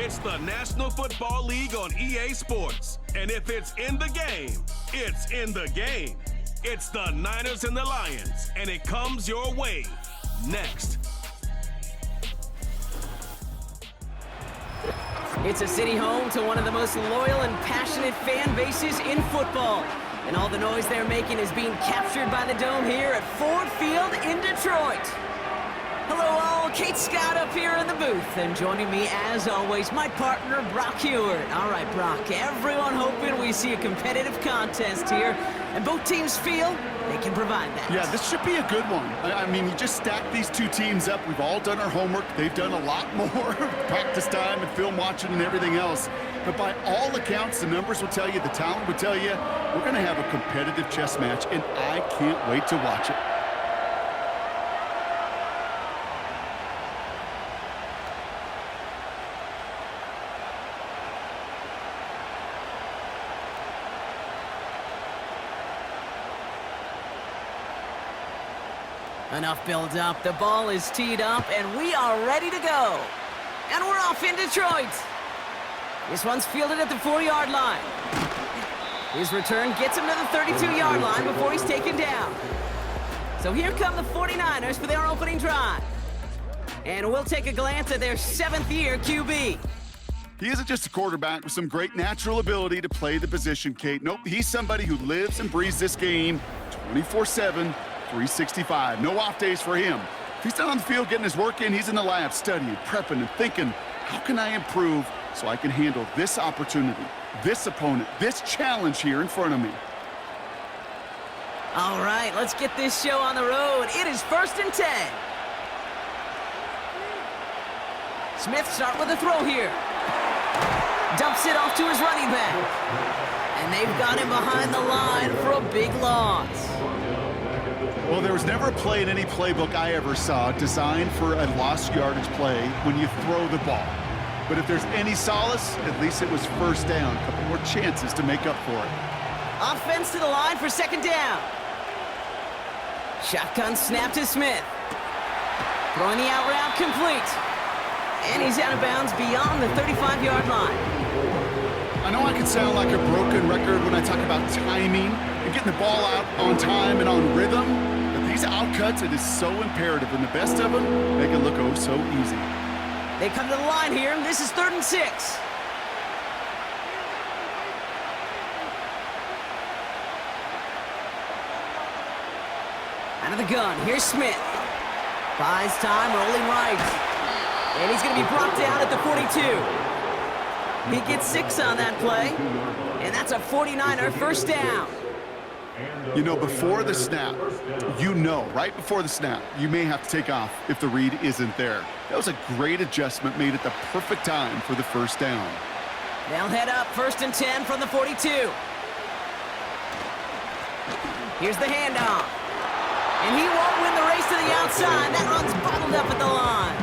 It's the National Football League on EA Sports. And if it's in the game, it's in the game. It's the Niners and the Lions, and it comes your way next. It's a city home to one of the most loyal and passionate fan bases in football. And all the noise they're making is being captured by the Dome here at Ford Field in Detroit. Hello all, Kate Scott up here in the booth. And joining me as always, my partner Brock Heward. All right, Brock, everyone hoping we see a competitive contest here. And both teams feel they can provide that. Yeah, this should be a good one. I mean, you just stack these two teams up. We've all done our homework. They've done a lot more practice time and film watching and everything else. But by all accounts, the numbers will tell you, the talent will tell you, we're going to have a competitive chess match, and I can't wait to watch it. Enough build up. The ball is teed up, and we are ready to go. And we're off in Detroit. This one's fielded at the 4-yard line. His return gets him to the 32-yard line before he's taken down. So here come the 49ers for their opening drive. And we'll take a glance at their 7th-year QB. He isn't just a quarterback with some great natural ability to play the position, Kate. Nope, he's somebody who lives and breathes this game 24/7, 365. No off days for him. If he's not on the field getting his work in, he's in the lab studying, prepping, and thinking, how can I improve so I can handle this opportunity, this opponent, this challenge here in front of me? All right, let's get this show on the road. It is 1st and 10. Smith start with a throw here. Dumps it off to his running back. And they've got him behind the line for a big loss. Well, there was never a play in any playbook I ever saw designed for a lost yardage play when you throw the ball. But if there's any solace, at least it was first down. A couple more chances to make up for it. Offense to the line for 2nd down. Shotgun snap to Smith. Throwing the out route complete. And he's out of bounds beyond the 35-yard line. I know I can sound like a broken record when I talk about timing and getting the ball out on time and on rhythm, but these outcuts, it is so imperative, and the best of them make it look oh so easy. They come to the line here. This is 3rd and 6. Out of the gun, here's Smith. Buys time, rolling right. And he's going to be brought down at the 42. He gets 6 on that play, and that's a 49er first down. You know, before the snap, right before the snap, you may have to take off if the read isn't there. That was a great adjustment made at the perfect time for the first down. They'll head up 1st and 10 from the 42. Here's the handoff. And he won't win the race to the outside. That run's bottled up at the line.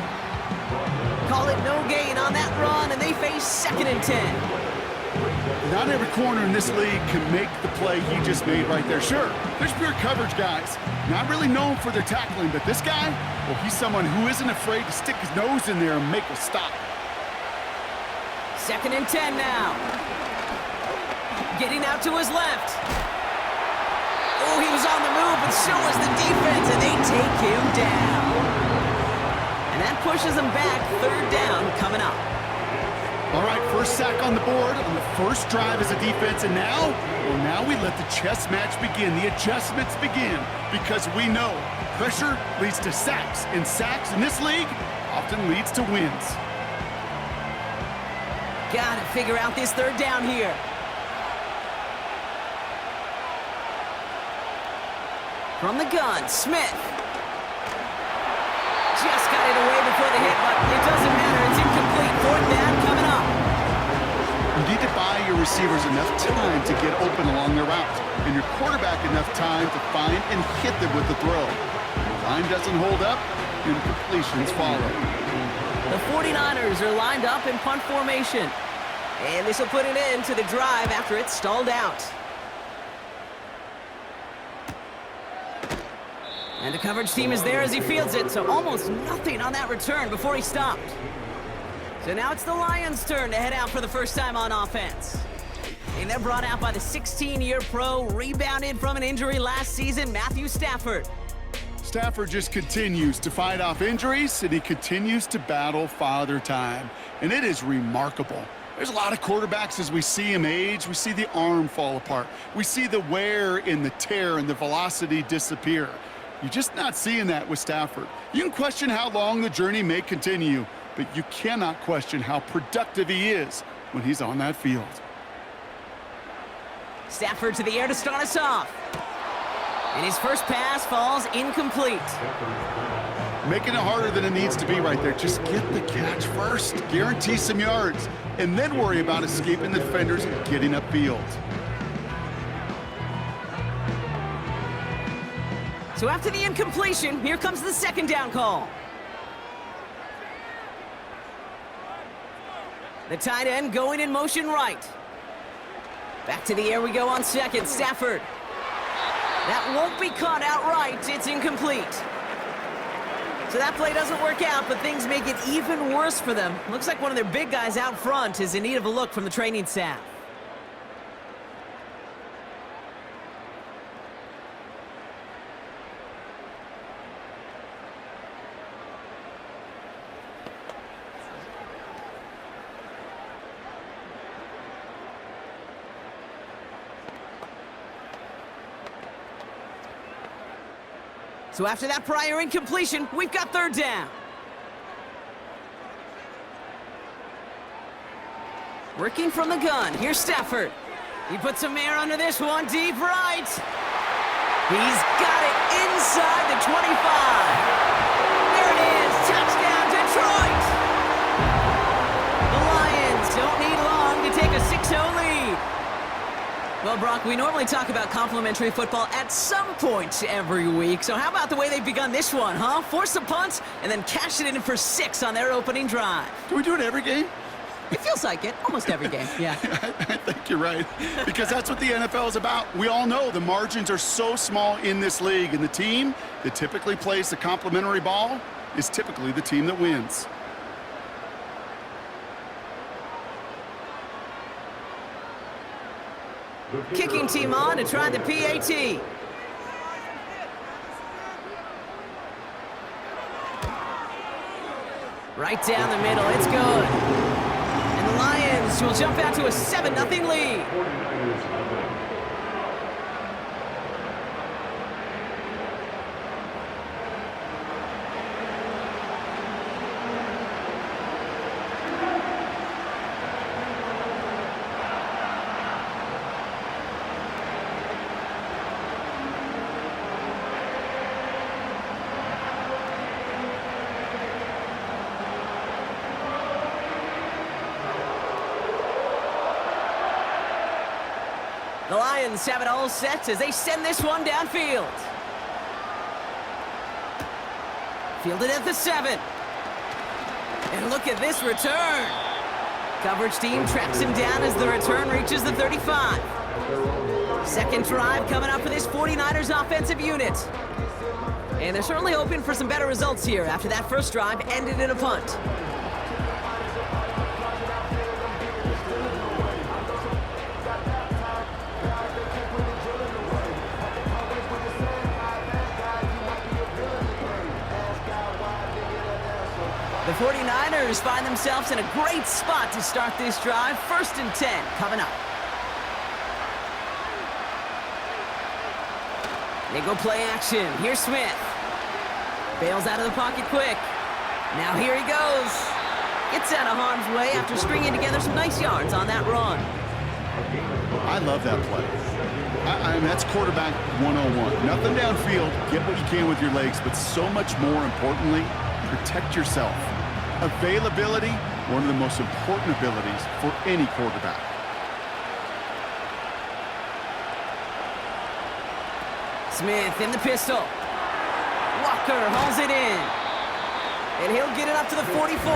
Call it no gain on that run, and they face 2nd and 10. Not every corner in this league can make the play he just made right there. Sure, there's pure coverage guys, not really known for their tackling, but this guy, well, he's someone who isn't afraid to stick his nose in there and make a stop. 2nd and 10 now. Getting out to his left. Oh, he was on the move, but so was the defense, and they take him down. And that pushes them back. 3rd down coming up. All right, first sack on the board on the first drive as a defense, and now we let the chess match begin. The adjustments begin, because we know pressure leads to sacks, and sacks in this league often leads to wins. Gotta figure out this 3rd down here. From the gun, Smith. Just got it away before the hit, but it doesn't matter. It's incomplete. 4th down coming up. You need to buy your receivers enough time to get open along their route, and your quarterback enough time to find and hit them with the throw. The line doesn't hold up, and completions follow. The 49ers are lined up in punt formation, and this will put an end to the drive after it's stalled out. And the coverage team is there as he fields it, so almost nothing on that return before he stopped. So now it's the Lions' turn to head out for the first time on offense. And they're brought out by the 16-year pro, rebounded from an injury last season, Matthew Stafford. Stafford just continues to fight off injuries, and he continues to battle Father Time. And it is remarkable. There's a lot of quarterbacks as we see him age. We see the arm fall apart. We see the wear and the tear and the velocity disappear. You're just not seeing that with Stafford. You can question how long the journey may continue, but you cannot question how productive he is when he's on that field. Stafford to the air to start us off. And his first pass falls incomplete. Making it harder than it needs to be right there. Just get the catch first. Guarantee some yards. And then worry about escaping the defenders and getting upfield. So after the incompletion, here comes the second down call. The tight end going in motion right. Back to the air we go on second. Stafford. That won't be caught outright. It's incomplete. So that play doesn't work out, but things make it even worse for them. Looks like one of their big guys out front is in need of a look from the training staff. So after that prior incompletion, we've got third down. Working from the gun, here's Stafford. He puts some air under this one, deep right. He's got it inside the 25. There it is, touchdown Detroit. The Lions don't need long to take a 6-0 lead. Well, Brock, we normally talk about complimentary football at some point every week. So how about the way they've begun this one, huh? Force a punt and then cash it in for 6 on their opening drive. Do we do it every game? It feels like it. Almost every game, yeah. I think you're right. Because that's what the NFL is about. We all know the margins are so small in this league. And the team that typically plays the complimentary ball is typically the team that wins. Kicking team on to try the PAT. Right down the middle, it's good. And the Lions will jump out to a 7-0 lead. The Lions have it all set as they send this one downfield. Fielded at the 7. And look at this return. Coverage team tracks him down as the return reaches the 35. Second drive coming up for this 49ers offensive unit. And they're certainly hoping for some better results here after that first drive ended in a punt. The 49ers find themselves in a great spot to start this drive. 1st and 10 coming up. They go play action. Here's Smith. Bails out of the pocket quick. Now here he goes. Gets out of harm's way after stringing together some nice yards on that run. I love that play. I mean, that's quarterback 101. Nothing downfield. Get what you can with your legs, but so much more importantly, protect yourself. Availability, one of the most important abilities for any quarterback. Smith in the pistol. Walker hauls it in. And he'll get it up to the 44.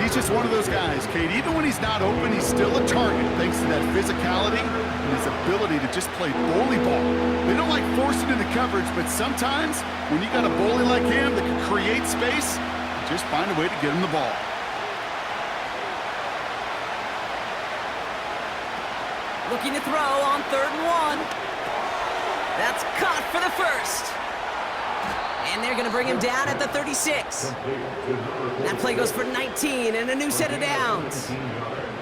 He's just one of those guys, Kate. Even when he's not open, he's still a target thanks to that physicality and his ability to just play bully ball. They don't like forcing into coverage, but sometimes when you got a bully like him that can create space, just find a way to get him the ball. Looking to throw on 3rd and 1. That's caught for the first. And they're going to bring him down at the 36. That play goes for 19 and a new set of downs.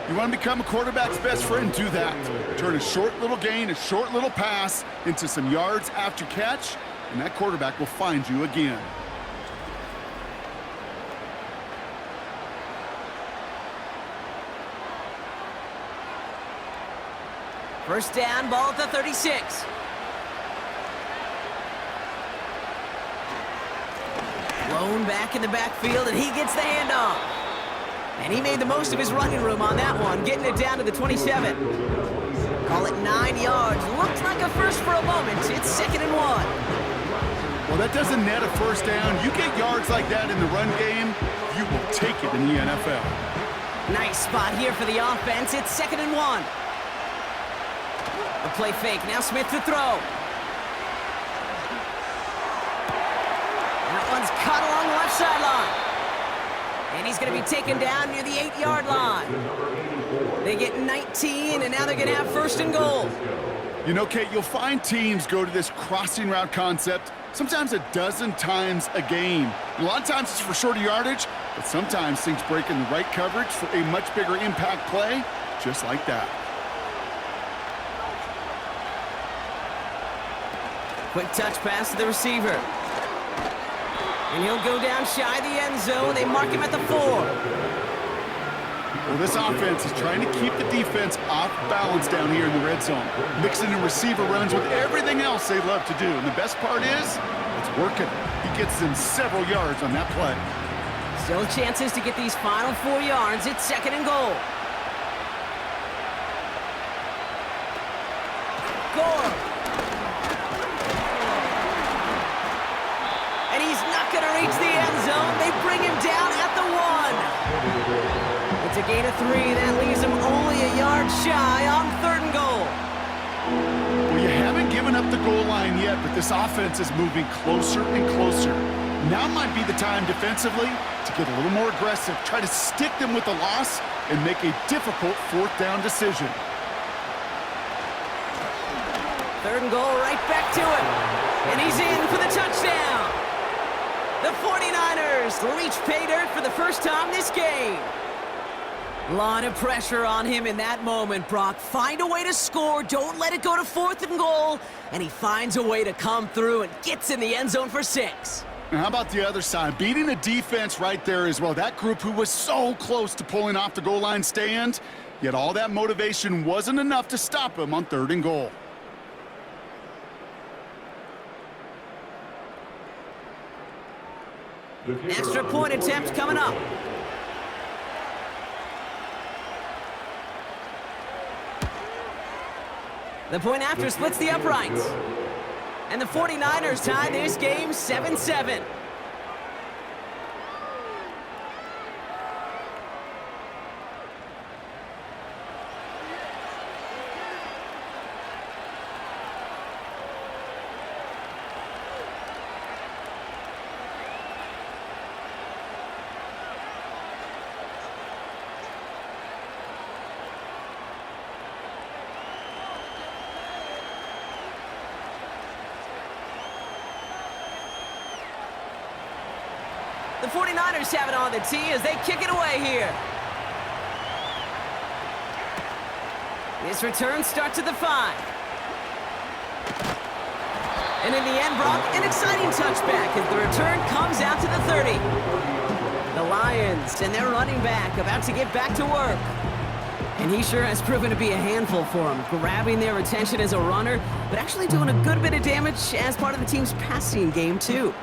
You want to become a quarterback's best friend? Do that. Turn a short little gain, a short little pass into some yards after catch, and that quarterback will find you again. First down, ball at the 36. Blown back in the backfield, and he gets the handoff. And he made the most of his running room on that one, getting it down to the 27. Call it 9 yards. Looked like a first for a moment. It's 2nd and 1. Well, that doesn't net a first down. You get yards like that in the run game, you will take it in the NFL. Nice spot here for the offense. It's 2nd and 1. A play fake. Now Smith to throw. That one's caught along the left sideline. And he's going to be taken down near the 8-yard line. They get 19, and now they're going to have 1st and goal. You know, Kate, you'll find teams go to this crossing route concept sometimes a dozen times a game. A lot of times it's for shorter yardage, but sometimes things break in the right coverage for a much bigger impact play, just like that. Quick touch pass to the receiver. And he'll go down shy of the end zone. They mark him at the 4. Well, this offense is trying to keep the defense off balance down here in the red zone, mixing in receiver runs with everything else they love to do. And the best part is, it's working. He gets them several yards on that play. Still chances to get these final 4 yards. It's 2nd and goal. Gore. And he's not going to reach the end zone. They bring him down at the 1. It's a gain of 3. That leaves him only a yard shy on 3rd and goal. Well, you haven't given up the goal line yet, but this offense is moving closer and closer. Now might be the time defensively to get a little more aggressive, try to stick them with the loss, and make a difficult 4th down decision. 3rd and goal, right back to him. And he's in for the touchdown. The 49ers reach pay dirt for the first time this game. A lot of pressure on him in that moment, Brock. Find a way to score. Don't let it go to 4th and goal. And he finds a way to come through and gets in the end zone for 6. And how about the other side? Beating the defense right there as well. That group who was so close to pulling off the goal line stand, yet all that motivation wasn't enough to stop him on 3rd and goal. Extra point attempt coming up. The point after splits the uprights. And the 49ers tie this game 7-7. The 49ers have it on the tee as they kick it away here. This return starts at the 5. And in the end, Brock, an exciting touchback as the return comes out to the 30. The Lions and their running back about to get back to work. And he sure has proven to be a handful for them, grabbing their attention as a runner, but actually doing a good bit of damage as part of the team's passing game, too.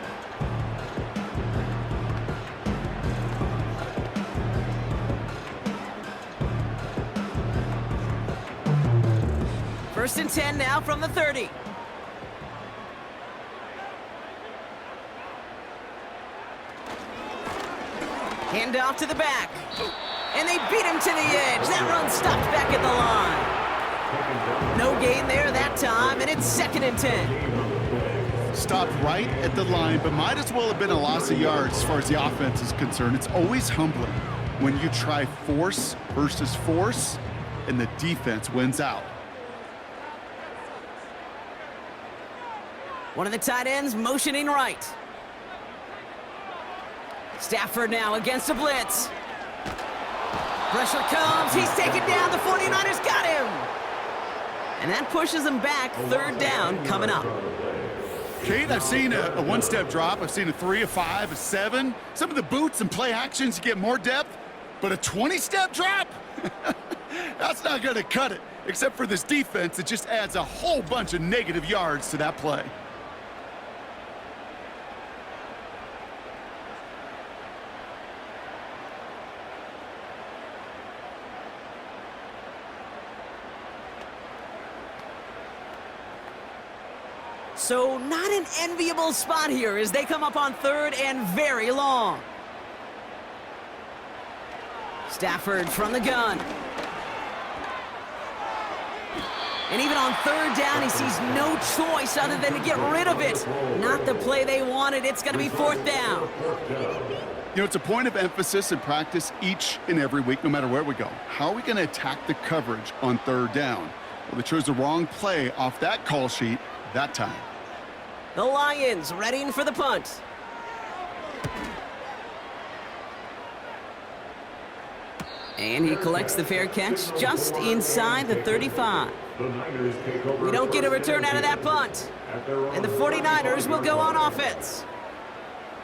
First and 10 now from the 30. Hand off to the back. And they beat him to the edge. That run stopped back at the line. No gain there that time, and it's 2nd and 10. Stopped right at the line, but might as well have been a loss of yards as far as the offense is concerned. It's always humbling when you try force versus force, and the defense wins out. One of the tight ends motioning right. Stafford now against a blitz. Pressure comes. He's taken down. The 49ers got him. And that pushes them back. Third down coming up. Kate, I've seen a one-step drop. I've seen a 3, a 5, a 7. Some of the boots and play actions, you get more depth. But a 20-step drop? That's not going to cut it. Except for this defense, it just adds a whole bunch of negative yards to that play. So not an enviable spot here as they come up on third and very long. Stafford from the gun. And even on third down, he sees no choice other than to get rid of it. Not the play they wanted. It's going to be fourth down. You know, it's a point of emphasis in practice each and every week, no matter where we go. How are we going to attack the coverage on third down? Well, they chose the wrong play off that call sheet that time. The Lions readying for the punt. And he collects the fair catch just inside the 35. We don't get a return out of that punt. And the 49ers will go on offense.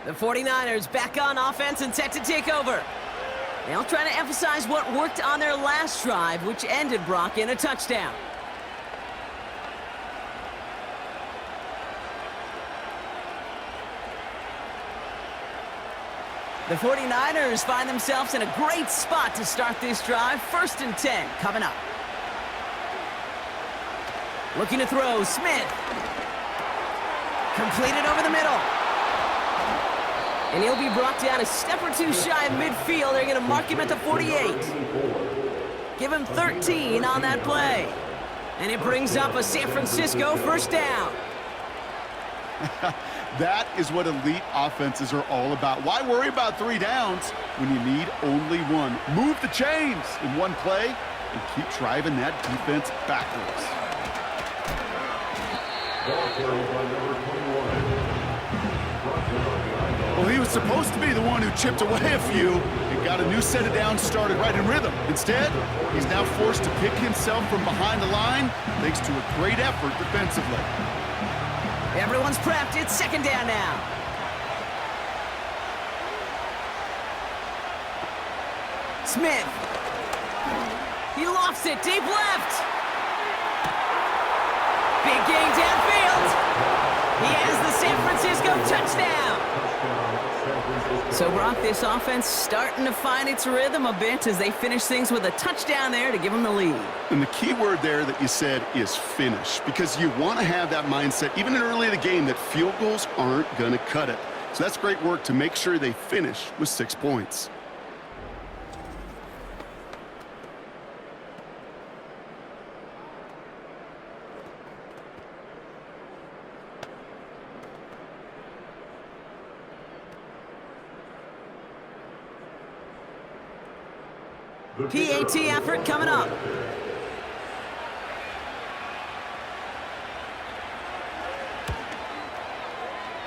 The 49ers back on offense and set to take over. They'll try to emphasize what worked on their last drive, which ended, Brock, in a touchdown. The 49ers find themselves in a great spot to start this drive. 1st and 10 coming up. Looking to throw, Smith. Completed over the middle. And he'll be brought down a step or two shy of midfield. They're going to mark him at the 48. Give him 13 on that play. And it brings up a San Francisco first down. That is what elite offenses are all about. Why worry about 3 downs when you need only one? Move the chains in one play and keep driving that defense backwards. Well, he was supposed to be the one who chipped away a few and got a new set of downs started right in rhythm. Instead, he's now forced to pick himself from behind the line thanks to a great effort defensively. Everyone's prepped. It's 2nd down now. Smith. He lofts it deep left. Big gain downfield. He has the San Francisco touchdown. So, Brock, this offense starting to find its rhythm a bit as they finish things with a touchdown there to give them the lead. And the key word there that you said is finish, because you want to have that mindset, even in early in the game, that field goals aren't going to cut it. So that's great work to make sure they finish with 6 points. PAT effort coming up.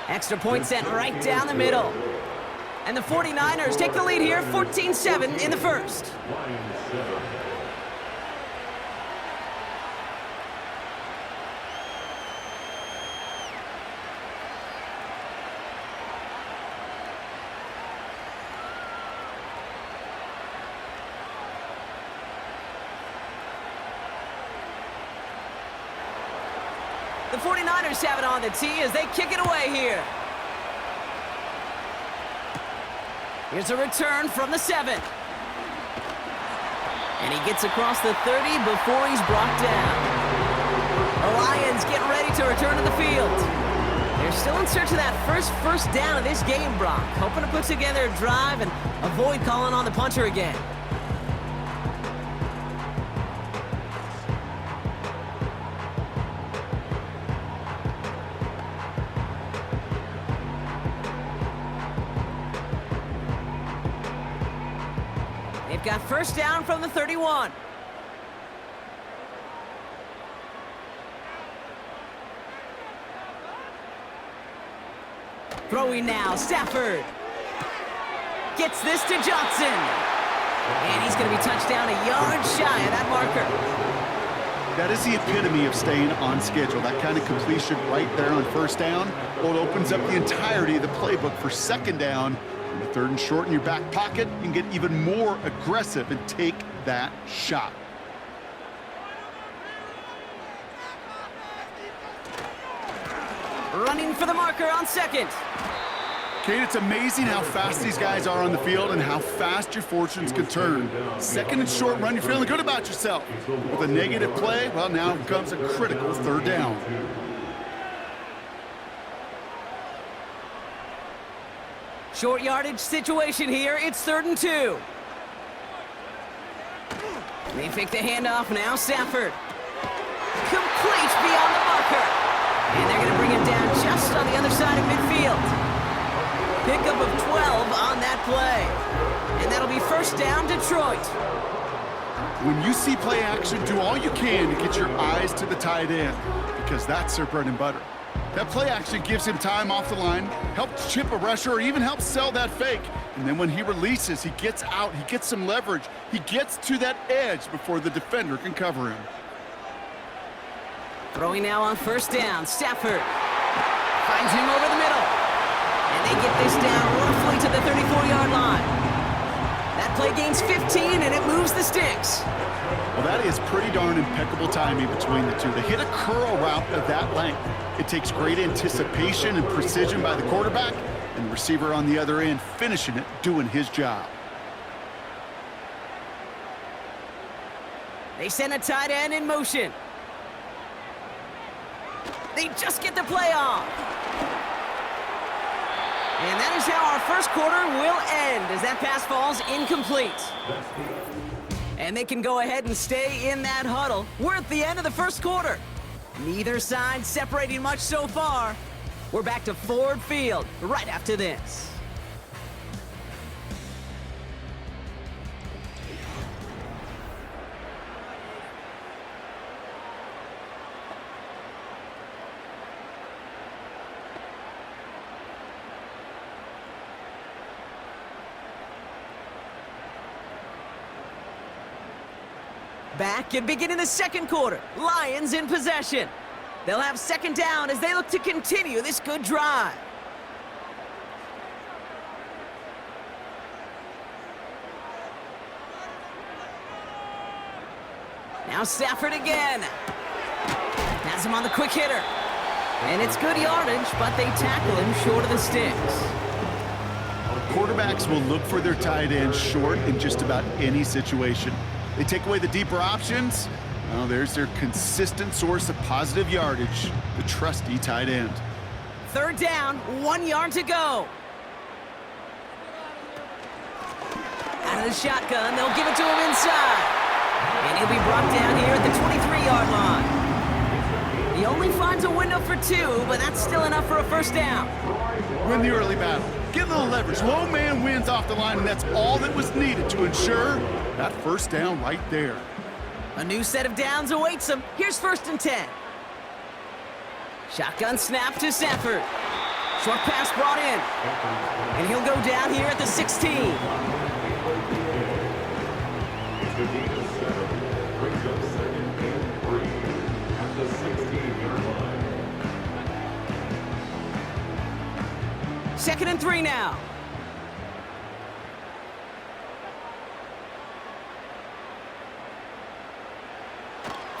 Extra point sent right down the middle. And the 49ers take the lead here, 14-7 in the first. The 49ers have it on the tee as they kick it away here. Here's a return from the 7. And he gets across the 30 before he's brought down. The Lions getting ready to return to the field. They're still in search of that first down of this game, Brock. Hoping to put together a drive and avoid calling on the punter again. They've got first down from the 31. Throwing now, Stafford. Gets this to Johnson. And he's going to be touched down a yard shy of that marker. That is the epitome of staying on schedule. That kind of completion right there on first down. Well, it opens up the entirety of the playbook for second down. And the third and short in your back pocket, you can get even more aggressive and take that shot. Running for the marker on second. Kate, it's amazing how fast these guys are on the field and how fast your fortunes can turn. Second and short run, you're feeling good about yourself. With a negative play, well, now comes a critical third down. Short yardage situation here. It's 3rd and 2. They pick the handoff now. Stafford. Complete beyond the marker. And they're going to bring him down just on the other side of midfield. Pickup of 12 on that play. And that'll be first down, Detroit. When you see play action, do all you can to get your eyes to the tight end, because that's their bread and butter. That play action gives him time off the line, helps chip a rusher, or even helps sell that fake. And then when he releases, he gets out, he gets some leverage. He gets to that edge before the defender can cover him. Throwing now on first down, Stafford. Finds him over the middle. And they get this down roughly to the 34-yard line. That play gains 15, and it moves the sticks. Well, that is pretty darn impeccable timing between the two. They hit a curl route of that length. It takes great anticipation and precision by the quarterback, and the receiver on the other end finishing it, doing his job. They send a tight end in motion. They just get the play off. And that is how our first quarter will end as that pass falls incomplete. And they can go ahead and stay in that huddle. We're at the end of the first quarter. Neither side separating much so far. We're back to Ford Field right after this. Back and beginning the second quarter. Lions in possession. They'll have second down as they look to continue this good drive. Now Stafford again. Has him on the quick hitter. And it's good yardage, but they tackle him short of the sticks. Quarterbacks will look for their tight end short in just about any situation. They take away the deeper options. Well, there's their consistent source of positive yardage, the trusty tight end. Third down, 1 yard to go. Out of the shotgun, they'll give it to him inside. And he'll be brought down here at the 23-yard line. He only finds a window for 2, but that's still enough for a first down. Win the early battle. Get a little leverage. Low man wins off the line, and that's all that was needed to ensure that first down right there. A new set of downs awaits him. Here's 1st and 10. Shotgun snap to Stafford. Short pass brought in. And he'll go down here at the 16. Second and 3 now.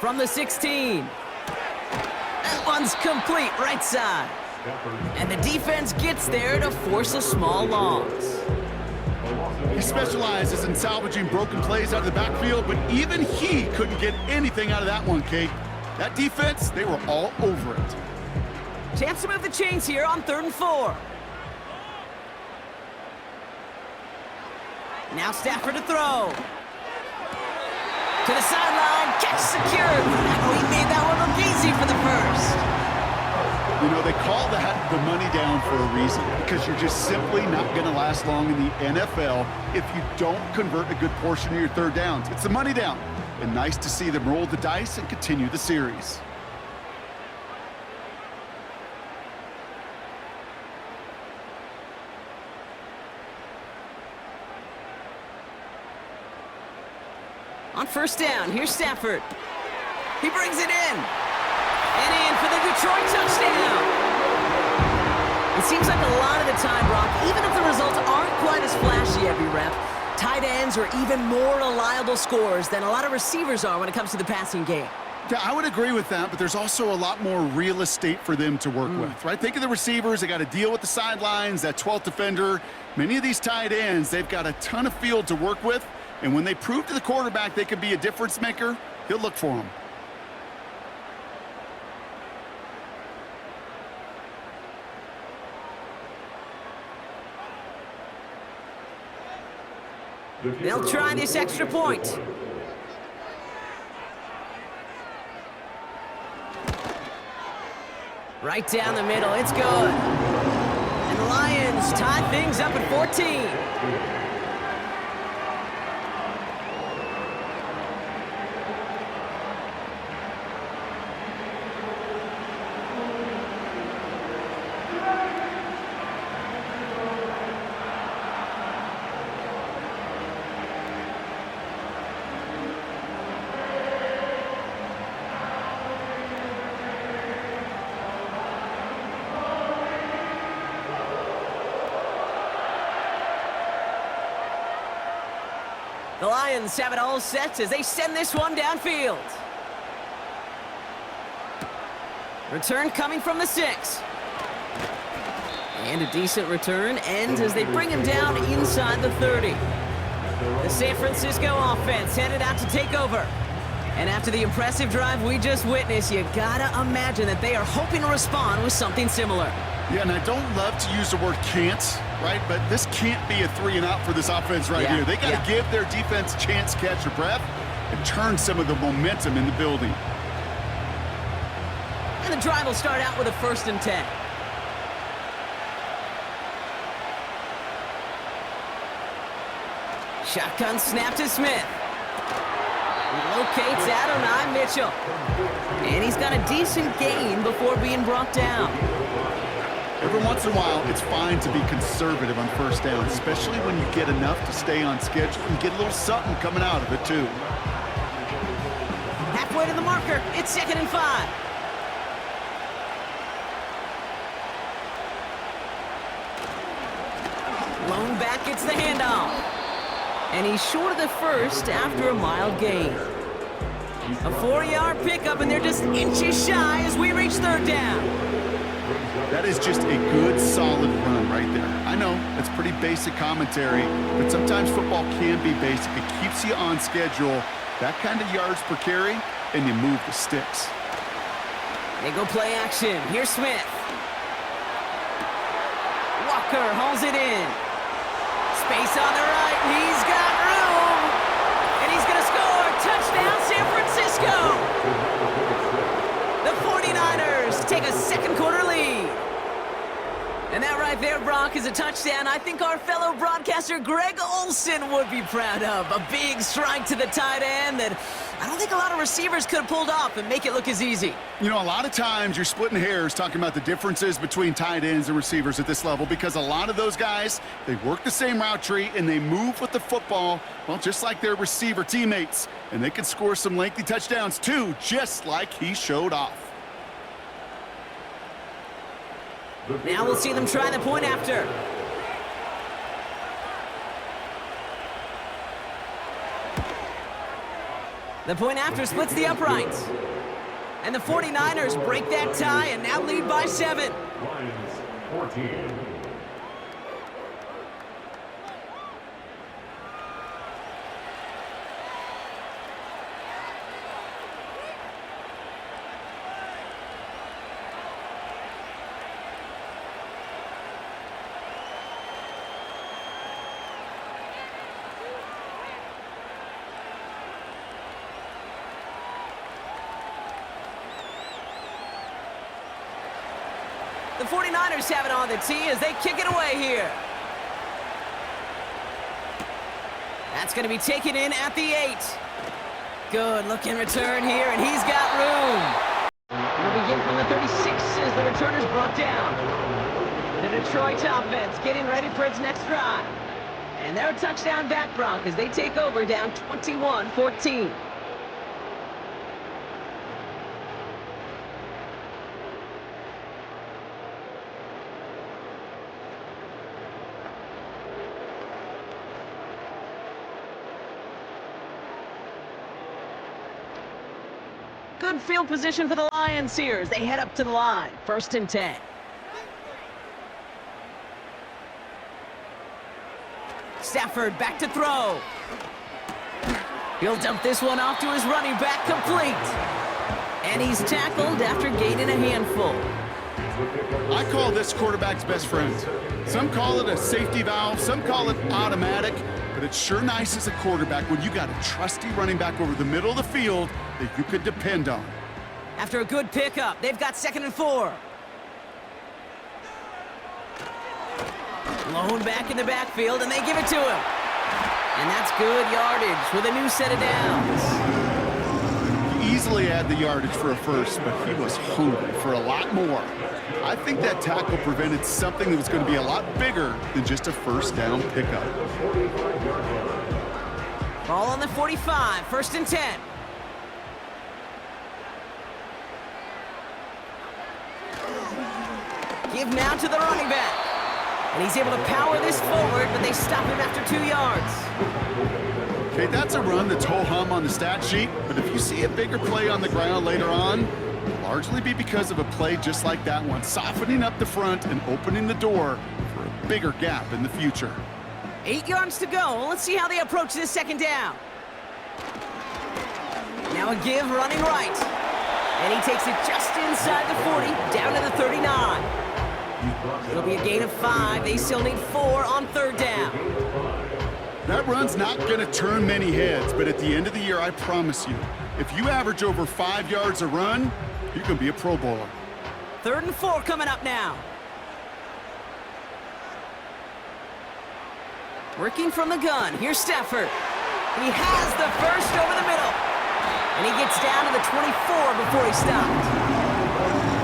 From the 16. That one's complete, right side. And the defense gets there to force a small loss. He specializes in salvaging broken plays out of the backfield, but even he couldn't get anything out of that one, Kate. That defense, they were all over it. Chance to move the chains here on 3rd and 4. Now Stafford to throw. To the sideline, catch secured. Oh, he made that one look easy for the first. You know, they call that the money down for a reason, because you're just simply not going to last long in the NFL if you don't convert a good portion of your third downs. It's the money down. And nice to see them roll the dice and continue the series. On first down, here's Stafford. He brings it in. And in for the Detroit touchdown. It seems like a lot of the time, Brock, even if the results aren't quite as flashy every rep, tight ends are even more reliable scorers than a lot of receivers are when it comes to the passing game. Yeah, I would agree with that, but there's also a lot more real estate for them to work with, right? Think of the receivers. They got to deal with the sidelines, that 12th defender. Many of these tight ends, they've got a ton of field to work with, and when they prove to the quarterback they could be a difference maker, he'll look for them. They'll try this extra point. Right down the middle, it's good. And the Lions tie things up at 14. The Lions have it all set as they send this one downfield. Return coming from the 6. And a decent return ends as they bring him down inside the 30. The San Francisco offense headed out to take over. And after the impressive drive we just witnessed, you gotta imagine that they are hoping to respond with something similar. Yeah, and I don't love to use the word can't, right? But this can't be a 3-and-out for this offense right here. They got to give their defense a chance to catch their breath and turn some of the momentum in the building. And the drive will start out with a 1st and 10. Shotgun snap to Smith. Locates Adonai Mitchell. And he's got a decent gain before being brought down. Every once in a while, it's fine to be conservative on first down, especially when you get enough to stay on schedule and get a little something coming out of it, too. Halfway to the marker, it's 2nd and 5. Lone back gets the handoff. And he's short of the 1st after a mild gain. A 4-yard pickup, and they're just inches shy as we reach 3rd down. That is just a good, solid run right there. I know, it's pretty basic commentary, but sometimes football can be basic. It keeps you on schedule, that kind of yards per carry, and you move the sticks. They go play action. Here's Smith. Walker hauls it in. Space on the right. He's got room. And he's going to score. Touchdown, San Francisco. The 49ers take a 2nd quarter lead. And that right there, Brock, is a touchdown I think our fellow broadcaster Greg Olsen would be proud of. A big strike to the tight end that I don't think a lot of receivers could have pulled off and make it look as easy. You know, a lot of times you're splitting hairs talking about the differences between tight ends and receivers at this level because a lot of those guys, they work the same route tree and they move with the football, well, just like their receiver teammates. And they can score some lengthy touchdowns too, just like he showed off. Now we'll see them try the point after. The point after splits the uprights. And the 49ers break that tie and now lead by 7. Lions 14. The 49ers have it on the tee as they kick it away here. That's going to be taken in at the 8. Good looking return here, and he's got room. It'll be hit from the 36 as the return is brought down. The Detroit offense getting ready for its next drive. And they're a touchdown back, Broncos. They take over down 21-14. Good field position for the Lions here as they head up to the line. 1st and 10. Stafford back to throw. He'll dump this one off to his running back, complete. And he's tackled after gaining a handful. I call this quarterback's best friend. Some call it a safety valve, some call it automatic, but it's sure nice as a quarterback when you got a trusty running back over the middle of the field that you could depend on. After a good pickup, they've got 2nd and 4. Lone back in the backfield, and they give it to him. And that's good yardage with a new set of downs. He easily had the yardage for a first, but he was hungry for a lot more. I think that tackle prevented something that was going to be a lot bigger than just a first down pickup. Ball on the 45, 1st and 10. Give now to the running back. And he's able to power this forward, but they stop him after 2 yards. Okay, that's a run that's ho-hum on the stat sheet, but if you see a bigger play on the ground later on, it'll largely be because of a play just like that one, softening up the front and opening the door for a bigger gap in the future. 8 yards to go. Let's see how they approach this 2nd down. Now a give running right. And he takes it just inside the 40, down to the 39. It'll be a gain of 5. They still need 4 on 3rd down. That run's not going to turn many heads, but at the end of the year, I promise you, if you average over 5 yards a run, you're going to be a Pro Bowler. 3rd and 4 coming up now. Working from the gun. Here's Stafford. He has the first over the middle. And he gets down to the 24 before he stopped.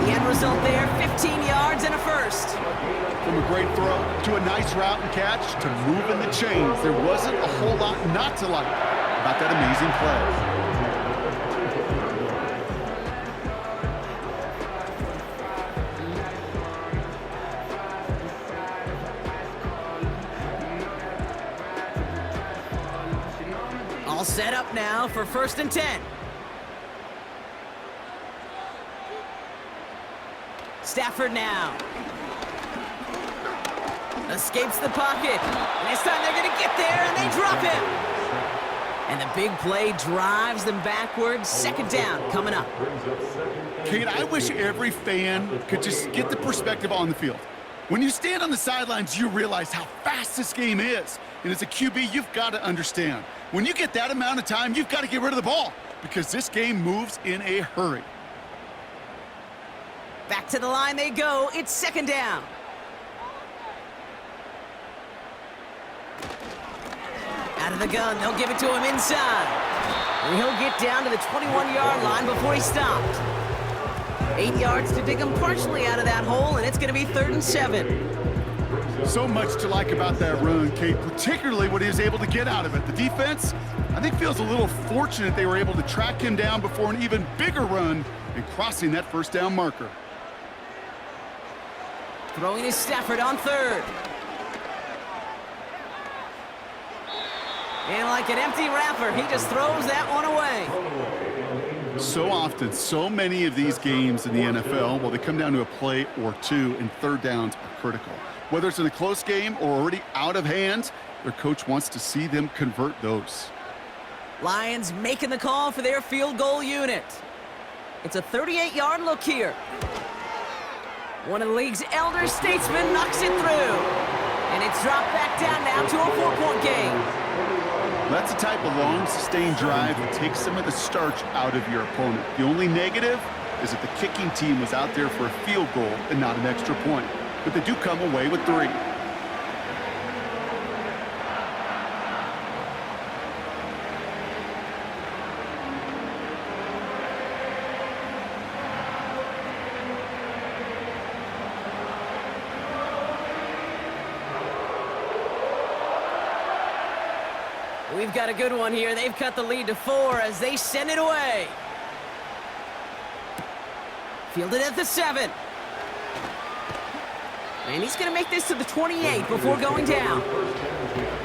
The end result there, 15 yards and a first. From a great throw to a nice route and catch to moving the chains, there wasn't a whole lot not to like about that amazing play. All set up now for 1st and 10. Stafford now. Escapes the pocket. And this time they're going to get there, and they drop him. And the big play drives them backwards. 2nd down coming up. Kate, I wish every fan could just get the perspective on the field. When you stand on the sidelines, you realize how fast this game is. And as a QB, you've got to understand. When you get that amount of time, you've got to get rid of the ball because this game moves in a hurry. Back to the line they go. It's 2nd down. Out of the gun, they'll give it to him inside. And he'll get down to the 21-yard line before he stopped. 8 yards to dig him partially out of that hole, and it's going to be 3rd and 7. So much to like about that run, Kate, particularly what he was able to get out of it. The defense, I think, feels a little fortunate they were able to track him down before an even bigger run and crossing that 1st down marker. Throwing is Stafford on 3rd. And like an empty wrapper, he just throws that one away. So often, so many of these games in the NFL, well, they come down to a play or two, and 3rd downs are critical. Whether it's in a close game or already out of hand, their coach wants to see them convert those. Lions making the call for their field goal unit. It's a 38-yard look here. One of the league's elder statesmen knocks it through. And it's dropped back down now to a 4-point game. That's the type of long, sustained drive that takes some of the starch out of your opponent. The only negative is that the kicking team was out there for a field goal and not an extra point. But they do come away with 3. We've got a good one here. They've cut the lead to 4 as they send it away. Fielded at the 7. And he's going to make this to the 28 before going down.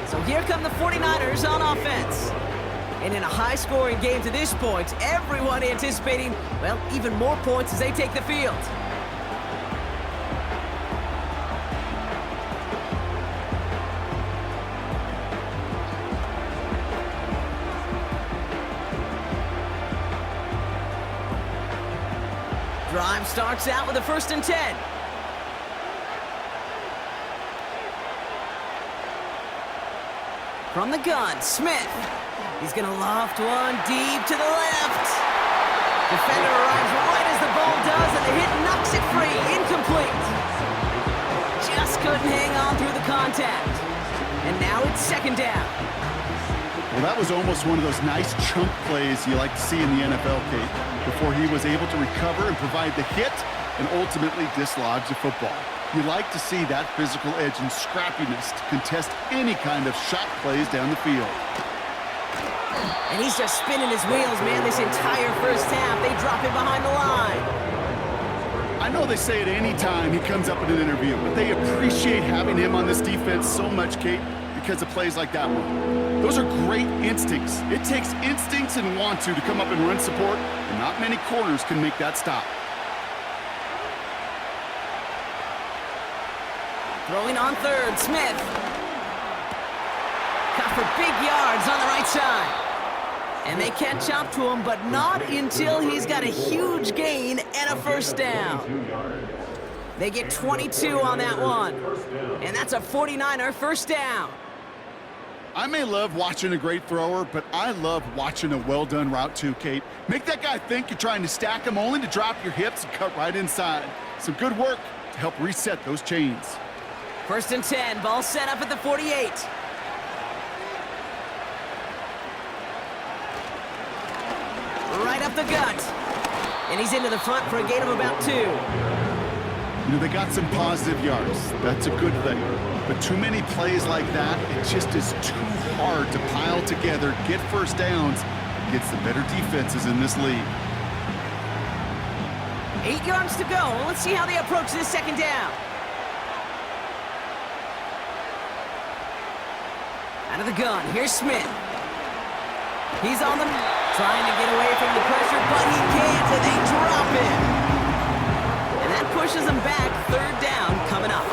So here come the 49ers on offense. And in a high-scoring game to this point, everyone anticipating, well, even more points as they take the field. Drive starts out with a 1st and 10. From the gun, Smith. He's going to loft one deep to the left. Defender arrives right as the ball does, and the hit knocks it free. Incomplete. Just couldn't hang on through the contact. And now it's 2nd down. Well, that was almost one of those nice chunk plays you like to see in the NFL, Kate, before he was able to recover and provide the hit and ultimately dislodge the football. You like to see that physical edge and scrappiness to contest any kind of shot plays down the field. And he's just spinning his wheels, man, this entire 1st half. They drop him behind the line. I know they say it any time he comes up in an interview, but they appreciate having him on this defense so much, Kate, because of plays like that one. Those are great instincts. It takes instincts and want to come up and run support, and not many corners can make that stop. Throwing on 3rd, Smith. Got for big yards on the right side. And they catch up to him, but not until he's got a huge gain and a 1st down. They get 22 on that one. And that's a 49er 1st down. I may love watching a great thrower, but I love watching a well-done route too, Kate. Make that guy think you're trying to stack him only to drop your hips and cut right inside. Some good work to help reset those chains. 1st and 10, ball set up at the 48. Right up the gut. And he's into the front for a gain of about 2. You know, they got some positive yards. That's a good thing. But too many plays like that, it just is too hard to pile together, get 1st downs against the better defenses in this league. 8 yards to go. Let's see how they approach this 2nd down. Out of the gun, here's Smith. He's on them, trying to get away from the pressure, but he can't, and they drop him. And that pushes them back, 3rd down coming up.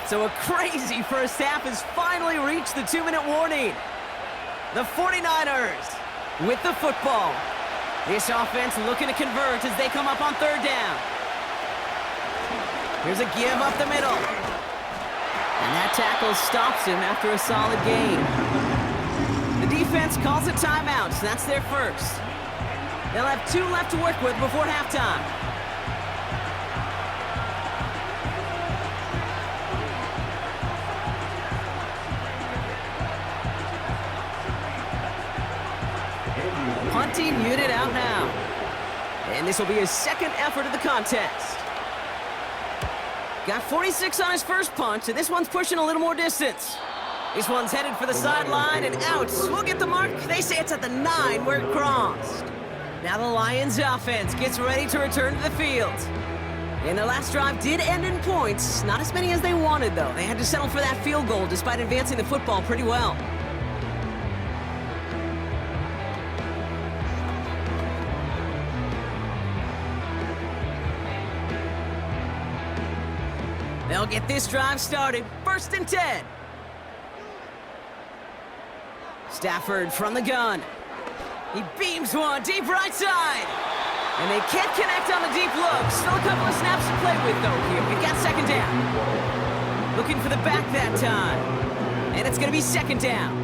So a crazy 1st half has finally reached the 2-minute warning. The 49ers with the football. This offense looking to convert as they come up on 3rd down. Here's a give up the middle. And that tackle stops him after a solid gain. The defense calls a timeout, so that's their 1st. They'll have 2 left to work with before halftime. Punting unit out now. And this will be his 2nd effort of the contest. Got 46 on his 1st punch, and this one's pushing a little more distance. This one's headed for the sideline and out. We'll get the mark. They say it's at the 9 where it crossed. Now the Lions offense gets ready to return to the field. And their last drive did end in points. Not as many as they wanted, though. They had to settle for that field goal despite advancing the football pretty well. They'll get this drive started. 1st and 10. Stafford from the gun. He beams one deep right side. And they can't connect on the deep look. Still a couple of snaps to play with, though, here. We've got 2nd down. Looking for the back that time. And it's going to be 2nd down.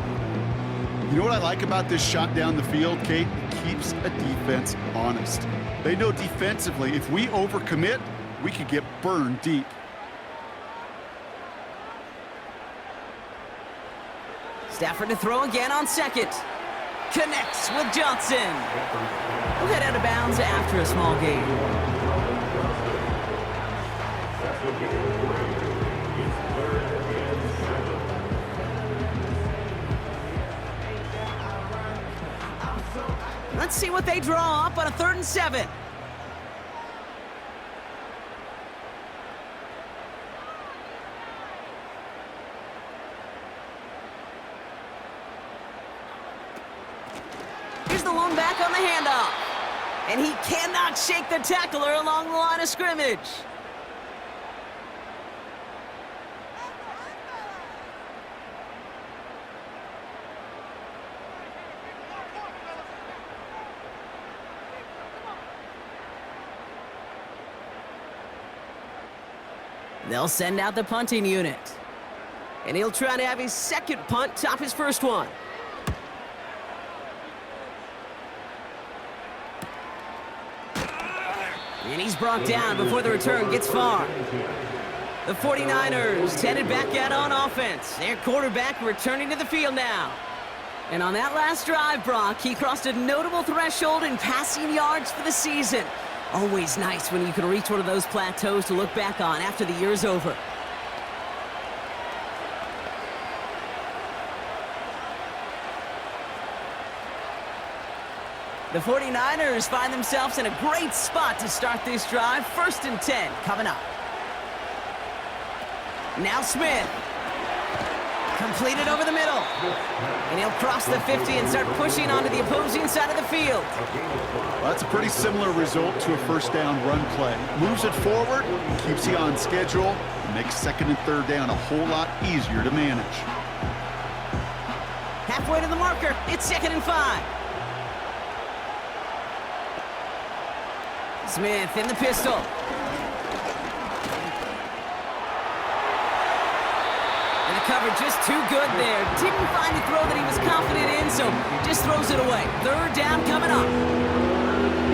You know what I like about this shot down the field, Kate? keeps a defense honest. They know defensively, if we overcommit, we could get burned deep. Stafford to throw again on second. Connects with Johnson. We'll head out of bounds after a small gain. Let's see what they draw up on a 3rd and 7. Here's the lone back on the handoff. And he cannot shake the tackler along the line of scrimmage. They'll send out the punting unit. And he'll try to have his second punt top his first one. And he's brought down before the return gets far. The 49ers headed back out on offense. Their quarterback returning to the field now. And on that last drive, Brock, he crossed a notable threshold in passing yards for the season. Always nice when you can reach one of those plateaus to look back on after the year's over. The 49ers find themselves in a great spot to start this drive. 1st and 10 coming up. Now Smith. Completed over the middle. And he'll cross the 50 and start pushing onto the opposing side of the field. Well, that's a pretty similar result to a 1st down run play. Moves it forward, keeps you on schedule, and makes 2nd and 3rd down a whole lot easier to manage. Halfway to the marker, it's 2nd and 5. Smith in the pistol. And the coverage just too good there. Didn't find a throw that he was confident in, so just throws it away. 3rd down coming up.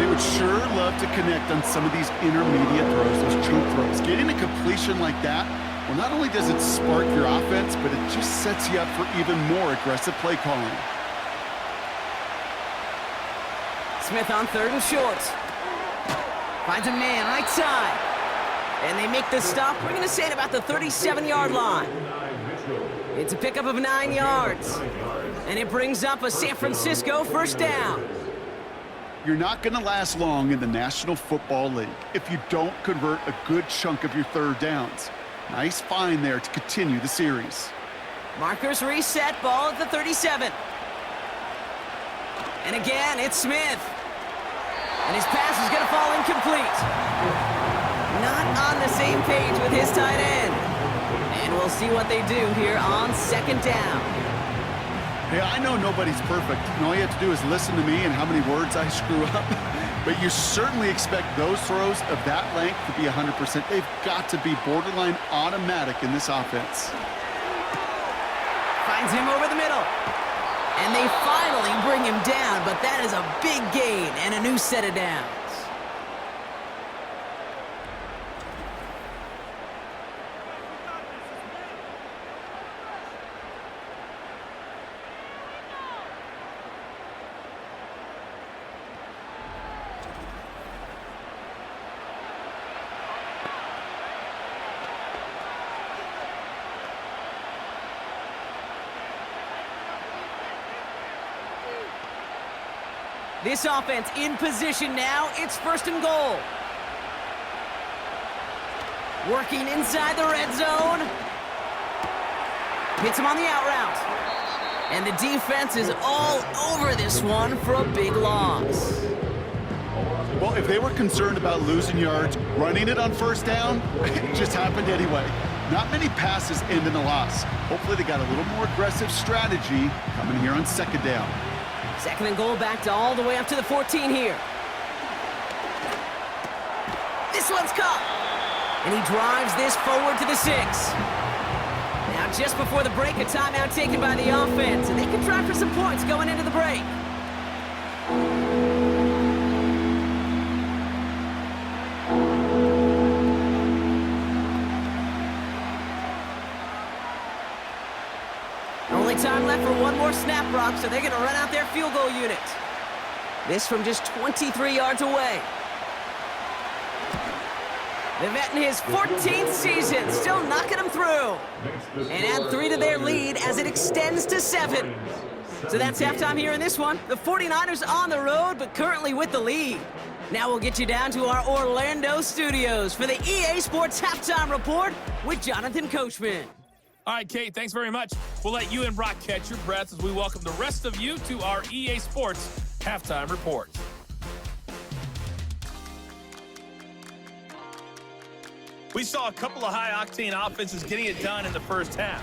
They would sure love to connect on some of these intermediate throws, those chunk throws. Getting a completion like that, well, not only does it spark your offense, but it just sets you up for even more aggressive play calling. Smith on 3rd and short. Finds a man right side. And they make the stop. We're going to say it about the 37-yard line. It's a pickup of 9 yards. And it brings up a San Francisco 1st down. You're not going to last long in the National Football League if you don't convert a good chunk of your 3rd downs. Nice find there to continue the series. Markers reset, ball at the 37. And again, it's Smith. And his pass is going to fall incomplete. Not on the same page with his tight end. And we'll see what they do here on 2nd down. Hey, I know nobody's perfect, and all you have to do is listen to me and how many words I screw up. But you certainly expect those throws of that length to be 100%. They've got to be borderline automatic in this offense. Finds him over the middle. And they finally bring him down, but that is a big gain and a new set of downs. This offense in position now. It's 1st and goal. Working inside the red zone. Hits him on the out route. And the defense is all over this one for a big loss. Well, if they were concerned about losing yards, running it on 1st down, it just happened anyway. Not many passes end in a loss. Hopefully they got a little more aggressive strategy coming here on 2nd down. 2nd and goal back to all the way up to the 14 here. This one's caught. And he drives this forward to the 6. Now just before the break, a timeout taken by the offense. And they can try for some points going into the break. Only time left for one more snap, Brock, so they're going to run out their field goal unit. This from just 23 yards away. The vet in his 14th season, still knocking them through. And add 3 to their lead as it extends to 7. So that's halftime here in this one. The 49ers on the road, but currently with the lead. Now we'll get you down to our Orlando studios for the EA Sports Halftime Report with Jonathan Coachman. All right, Kate, thanks very much. We'll let you and Brock catch your breath as we welcome the rest of you to our EA Sports Halftime Report. We saw a couple of high-octane offenses getting it done in the first half.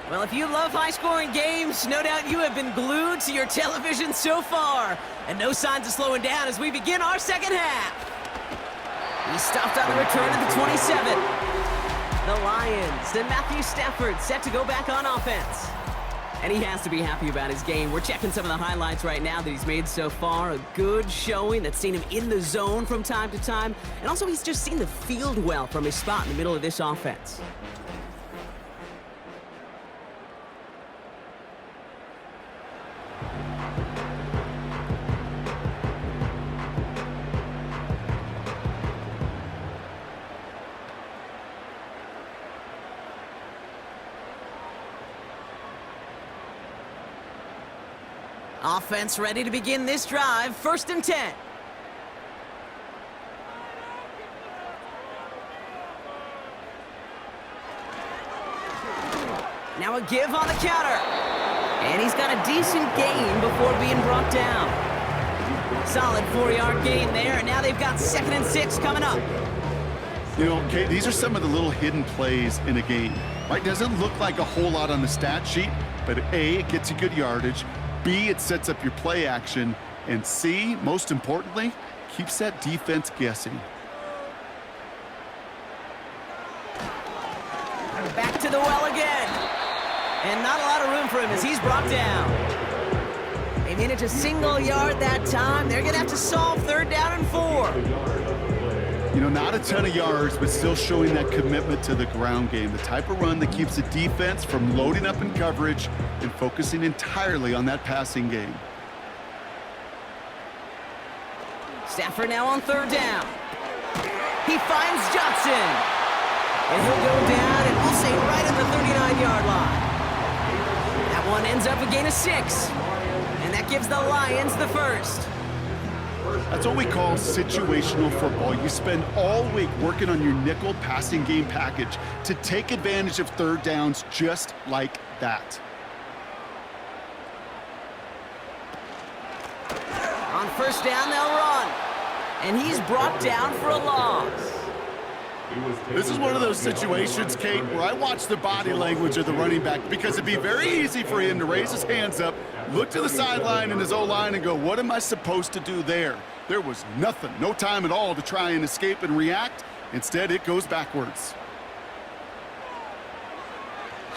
Well, if you love high-scoring games, no doubt you have been glued to your television so far. And no signs of slowing down as we begin our second half. He stopped on the return at the 27. The Lions and Matthew Stafford set to go back on offense. And he has to be happy about his game. We're checking some of the highlights right now that he's made so far. A good showing that's seen him in the zone from time to time. And also he's just seen the field well from his spot in the middle of this offense. Offense ready to begin this drive. 1st and 10. Now a give on the counter. And he's got a decent gain before being brought down. Solid 4-yard gain there, and now they've got 2nd and 6 coming up. You know, Kate, these are some of the little hidden plays in a game. Right? Doesn't look like a whole lot on the stat sheet, but A, it gets you good yardage. B, it sets up your play action. And C, most importantly, keeps that defense guessing. Back to the well again. And not a lot of room for him as he's brought down. They managed a single yard that time. They're going to have to solve 3rd down and 4. You know, not a ton of yards, but still showing that commitment to the ground game. The type of run that keeps the defense from loading up in coverage and focusing entirely on that passing game. Stafford now on 3rd down. He finds Johnson. And he'll go down, and we'll say right at the 39-yard line. That one ends up a gain of 6. And that gives the Lions the first. That's what we call situational football. You spend all week working on your nickel passing game package to take advantage of 3rd downs just like that. On 1st down, they'll run. And he's brought down for a loss. This is one of those situations, Kate, where I watch the body language of the running back because it'd be very easy for him to raise his hands up, look to the sideline in his O-line and go, what am I supposed to do there? There was nothing, no time at all to try and escape and react. Instead, it goes backwards.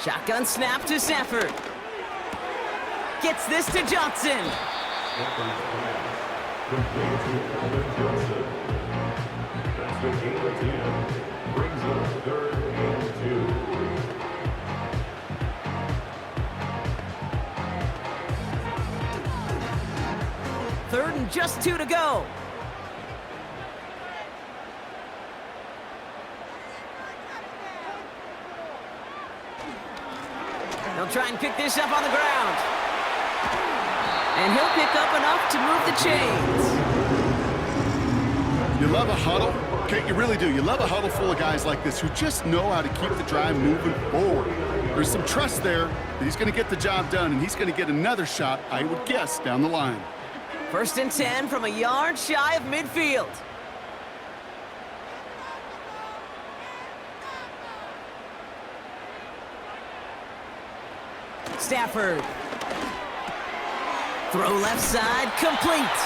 Shotgun snap to Stafford. Gets this to Johnson. That's the game of 10. Brings up 3rd and 2. Third and just 2 to go. He'll try and pick this up on the ground. And he'll pick up enough to move the chains. You love a huddle? Okay, you really do. You love a huddle full of guys like this who just know how to keep the drive moving forward. There's some trust there that he's going to get the job done, and he's going to get another shot, I would guess, down the line. 1st and 10 from a yard shy of midfield. Stafford. Throw left side, complete.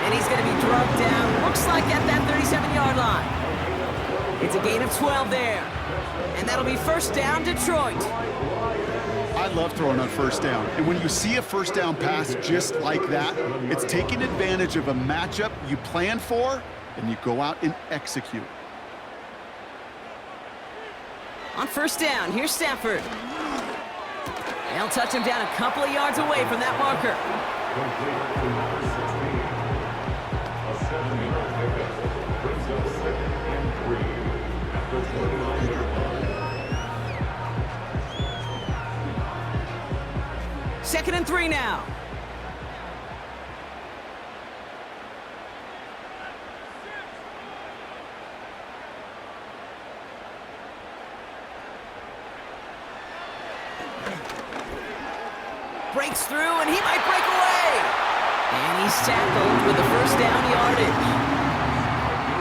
And he's going to be drugged down. Looks like at that 37-yard line. It's a gain of 12 there. And that'll be first down, Detroit. I love throwing on first down. And when you see a first down pass just like that, it's taking advantage of a matchup you plan for, and you go out and execute. On first down, here's Stafford. They'll touch him down a couple of yards away from that marker. Complete to number 16. A 7-yard pickup brings up 2nd and 3 at the 29-yard line. 2nd and 3 now. Breaks through, and he might break away. And he's tackled with the first down yardage.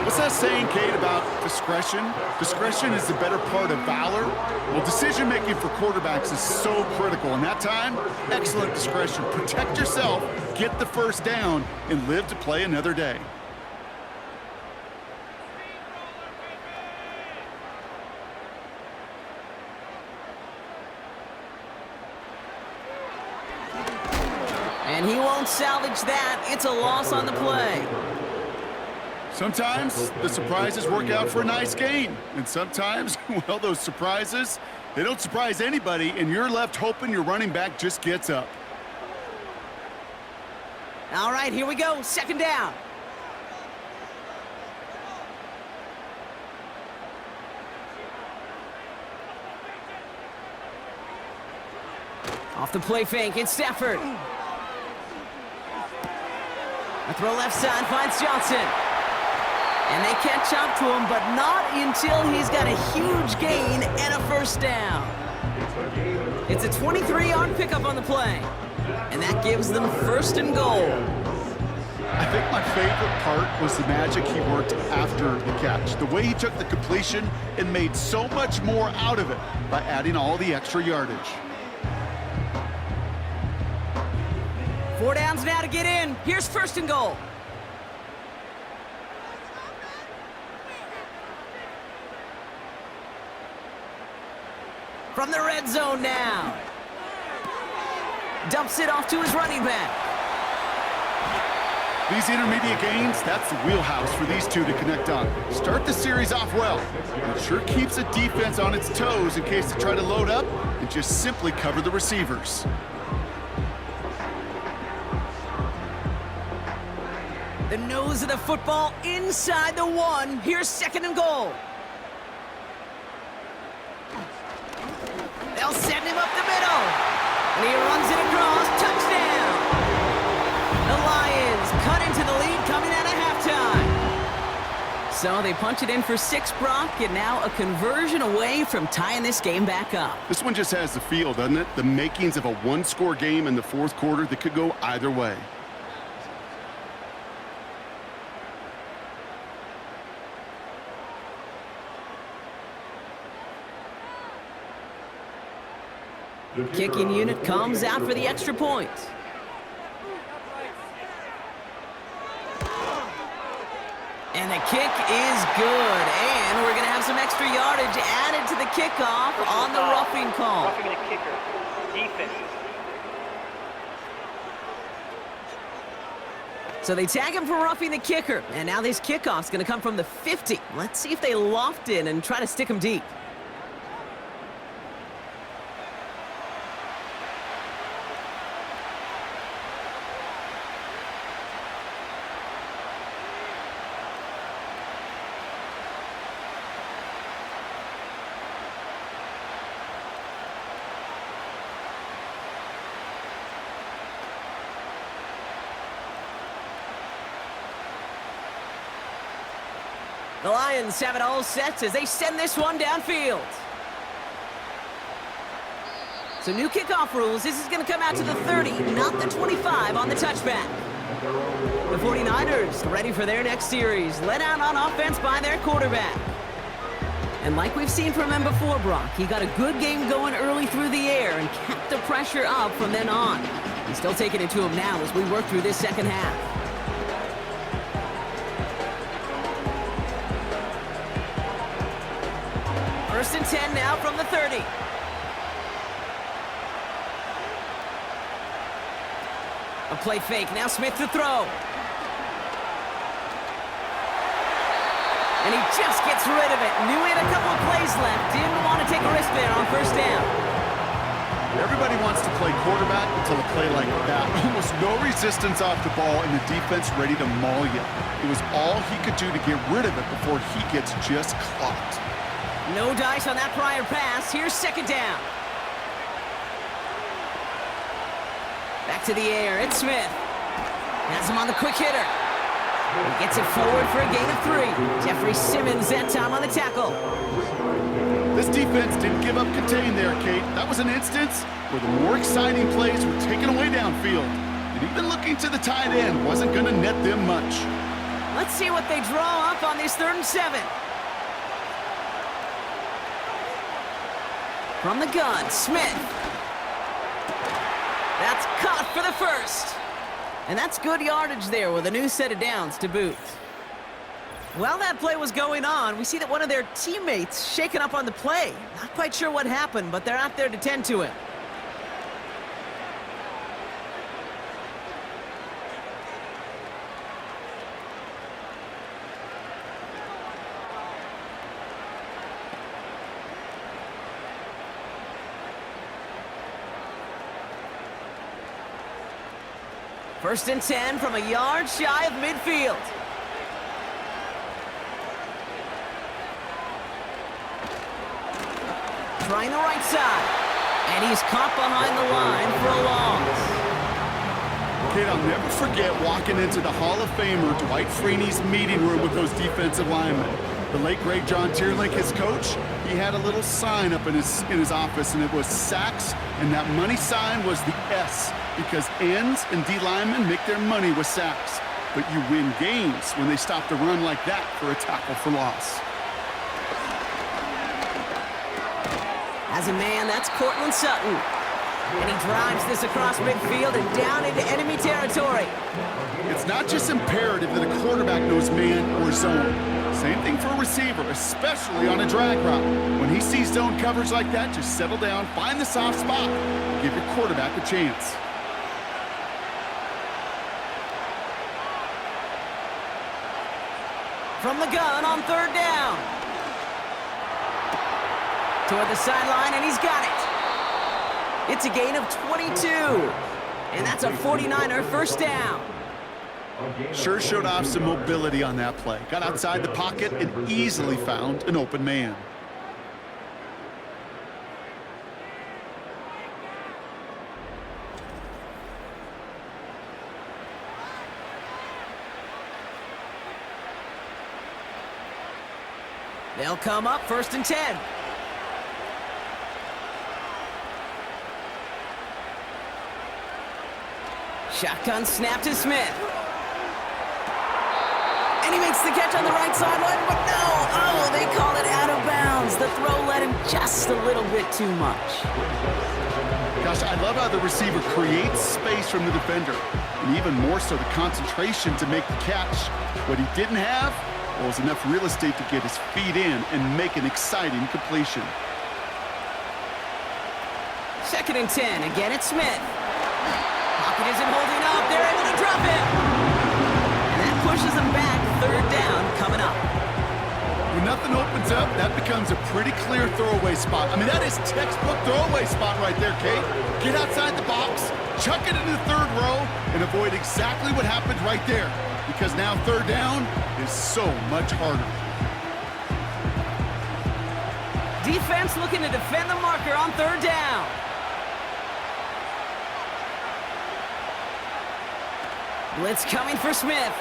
What's that saying, Kate, about discretion? Discretion is the better part of valor. Well, decision-making for quarterbacks is so critical. In that time, excellent discretion. Protect yourself, get the first down, and live to play another day. And he won't salvage that. It's a loss on the play. Sometimes the surprises work out for a nice gain. And sometimes, well, those surprises, they don't surprise anybody, and you're left hoping your running back just gets up. All right, here we go. 2nd down. Off the play fake, it's Stafford. A throw left side finds Johnson. And they catch up to him, but not until he's got a huge gain and a first down. It's a 23-yard pickup on the play. And that gives them 1st and goal. I think my favorite part was the magic he worked after the catch. The way he took the completion and made so much more out of it by adding all the extra yardage. 4 downs now to get in. Here's 1st and goal. From the red zone now. Dumps it off to his running back. These intermediate gains, that's the wheelhouse for these two to connect on. Start the series off well. It sure keeps the defense on its toes in case they try to load up and just simply cover the receivers. The nose of the football inside the 1. Here's 2nd and goal. They'll send him up the middle. And he runs it across. Touchdown. The Lions cut into the lead coming out of halftime. So they punch it in for 6, Brock, and now a conversion away from tying this game back up. This one just has the feel, doesn't it? The makings of a one-score game in the 4th quarter that could go either way. Kicking unit comes out for the extra point. And the kick is good. And we're going to have some extra yardage added to the kickoff on the roughing call. Roughing the kicker. Defense. So they tag him for roughing the kicker. And now this kickoff's going to come from the 50. Let's see if they loft in and try to stick him deep. The Lions have it all set as they send this one downfield. So new kickoff rules. This is going to come out to the 30, not the 25 on the touchback. The 49ers ready for their next series, led out on offense by their quarterback. And like we've seen from him before, Brock, he got a good game going early through the air and kept the pressure up from then on. He's still taking it to him now as we work through this second half. First and 10 now from the 30. A play fake. Now Smith to throw. And he just gets rid of it. Knew he had a couple of plays left. Didn't want to take a risk there on first down. Everybody wants to play quarterback until a play like that. Almost no resistance off the ball and the defense ready to maul you. It was all he could do to get rid of it before he gets just clocked. No dice on that prior pass. Here's second down. Back to the air. It's Smith. Has him on the quick hitter. He gets it forward for a gain of 3. Jeffrey Simmons that time on the tackle. This defense didn't give up contain there, Kate. That was an instance where the more exciting plays were taken away downfield. And even looking to the tight end wasn't going to net them much. Let's see what they draw up on this 3rd and 7. From the gun, Smith. That's caught for the first. And that's good yardage there with a new set of downs to boot. While that play was going on, we see that one of their teammates shaken up on the play. Not quite sure what happened, but they're out there to tend to him. First and 10 from a yard shy of midfield. Trying the right side. And he's caught behind the line for a loss. Kate, I'll never forget walking into the Hall of Famer Dwight Freeney's meeting room with those defensive linemen. The late, great John Tierlink, his coach, he had a little sign up in his office, and it was sacks, and that money sign was the S, because ends and D linemen make their money with sacks. But you win games when they stop the run like that for a tackle for loss. As a man, that's Cortland Sutton. And he drives this across midfield and down into enemy territory. It's not just imperative that a quarterback knows man or zone. Same thing for a receiver, especially on a drag route. When he sees zone coverage like that, just settle down, find the soft spot, give your quarterback a chance. From the gun on 3rd down. Toward the sideline, and he's got it. It's a gain of 22. And that's a 49er first down. Sure showed off some mobility on that play. Got outside the pocket and easily found an open man. They'll come up 1st and 10. Shotgun snap to Smith. And he makes the catch on the right sideline, but no! Oh, they call it out of bounds. The throw led him just a little bit too much. Gosh, I love how the receiver creates space from the defender, and even more so the concentration to make the catch. What he didn't have was enough real estate to get his feet in and make an exciting completion. 2nd and 10. Again, it's Smith. Pocket isn't holding up. They're able to drop him. And that pushes them back. 3rd down coming up. When nothing opens up, that becomes a pretty clear throwaway spot. I mean, that is textbook throwaway spot right there, Kate. Get outside the box, chuck it into the 3rd row, and avoid exactly what happened right there. Because now 3rd down is so much harder. Defense looking to defend the marker on 3rd down. Blitz coming for Smith.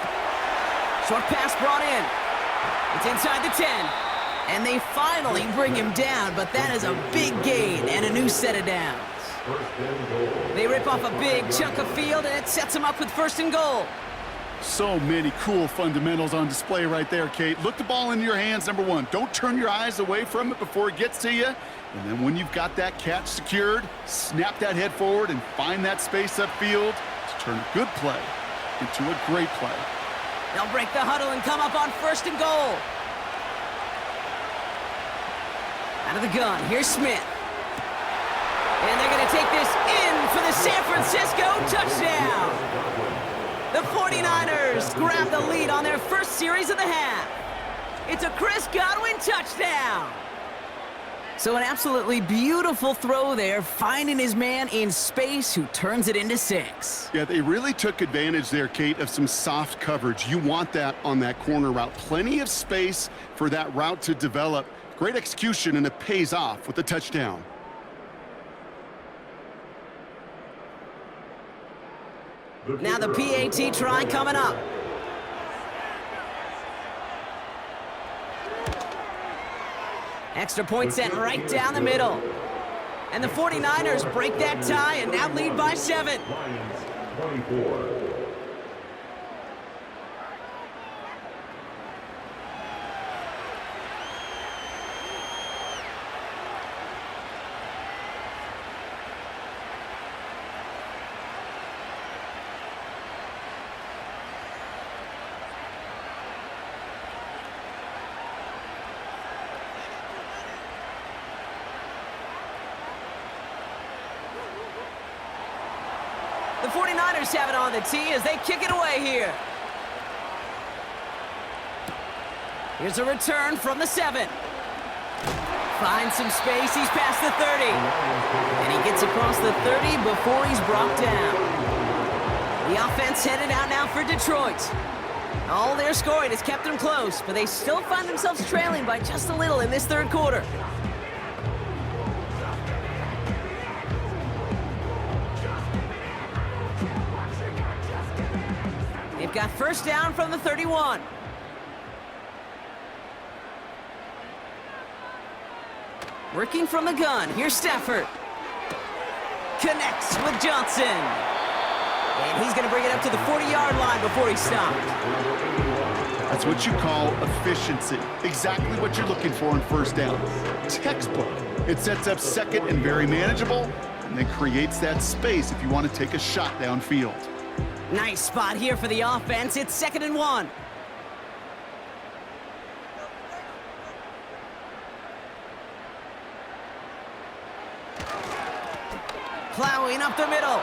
Short pass brought in. It's inside the 10. And they finally bring him down, but that is a big gain and a new set of downs. They rip off a big chunk of field, and it sets them up with 1st and goal. So many cool fundamentals on display right there, Kate. Look the ball into your hands, number 1. Don't turn your eyes away from it before it gets to you. And then when you've got that catch secured, snap that head forward and find that space upfield to turn a good play into a great play. They'll break the huddle and come up on 1st and goal. Out of the gun, here's Smith. And they're going to take this in for the San Francisco touchdown. The 49ers grab the lead on their first series of the half. It's a Chris Godwin touchdown. So an absolutely beautiful throw there, finding his man in space who turns it into 6. Yeah, they really took advantage there, Kate, of some soft coverage. You want that on that corner route. Plenty of space for that route to develop. Great execution, and it pays off with the touchdown. Now the PAT try coming up. Extra point sent right down the middle. And the 49ers break that tie and now lead by 7. Lions 24. The 49ers have it on the tee as they kick it away here. Here's a return from the 7. Finds some space, he's past the 30. And he gets across the 30 before he's brought down. The offense headed out now for Detroit. All their scoring has kept them close, but they still find themselves trailing by just a little in this third quarter. They've got first down from the 31. Working from the gun, here's Stafford. Connects with Johnson. And he's going to bring it up to the 40-yard line before he stopped. That's what you call efficiency. Exactly what you're looking for on first down. Textbook. It sets up second and very manageable, and then creates that space if you want to take a shot downfield. Nice spot here for the offense. It's 2nd and 1. Plowing up the middle.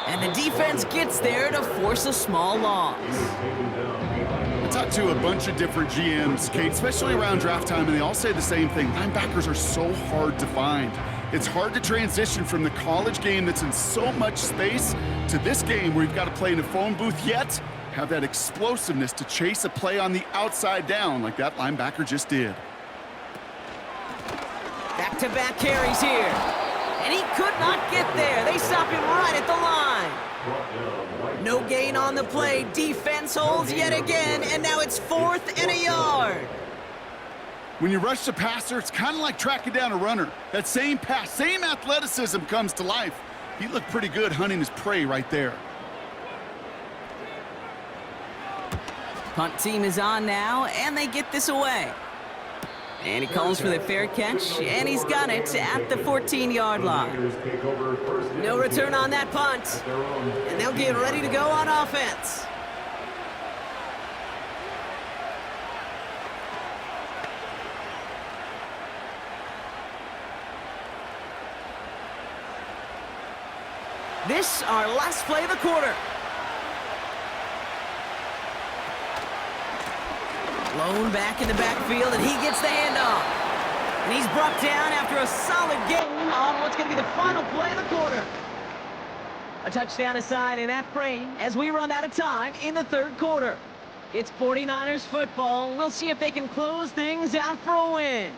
And the defense gets there to force a small loss. I talked to a bunch of different GMs, Kate, especially around draft time, and they all say the same thing. Linebackers are so hard to find. It's hard to transition from the college game that's in so much space to this game where you've got to play in a phone booth, yet have that explosiveness to chase a play on the outside down like that linebacker just did. Back-to-back carries here. And he could not get there. They stop him right at the line. No gain on the play. Defense holds yet again, and now it's 4th and a yard. When you rush the passer, it's kind of like tracking down a runner. That same pass, same athleticism comes to life. He looked pretty good hunting his prey right there. Punt team is on now, and they get this away. And he calls for the fair catch, and he's got it at the 14-yard line. No return on that punt, and they'll get ready to go on offense. This, our last play of the quarter. Blown back in the backfield, and he gets the handoff. And he's brought down after a solid game on what's going to be the final play of the quarter. A touchdown aside in that frame as we run out of time in the third quarter. It's 49ers football. We'll see if they can close things out for a win.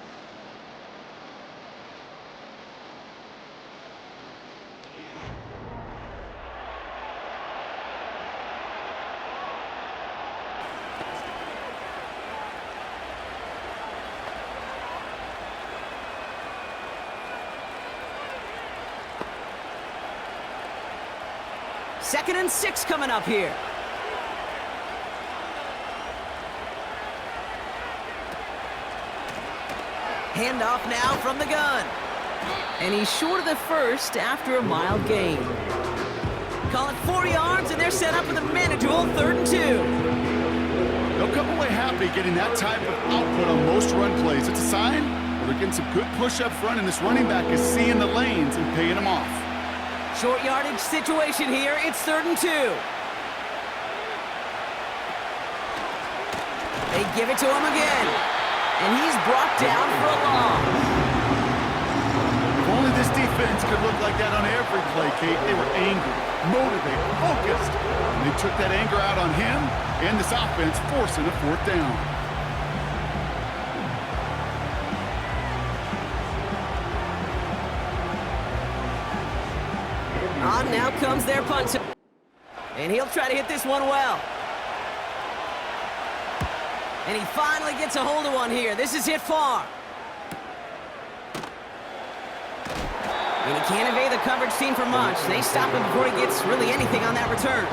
Second and 6 coming up here. Handoff now from the gun. And he's short of the first after a mild gain. Call it 4 yards, and they're set up with a manageable 3rd and 2. They'll come away happy getting that type of output on most run plays. It's a sign They're getting some good push up front, and this running back is seeing the lanes and paying them off. Short yardage situation here. It's 3rd and 2. They give it to him again. And he's brought down for a loss. If only this defense could look like that on every play, Kate. They were angry, motivated, focused. And they took that anger out on him and this offense, forcing a 4th down. On now comes their punter. And he'll try to hit this one well. And he finally gets a hold of one here. This is hit far. And he can't evade the coverage team for much. They stop him before he gets really anything on that return.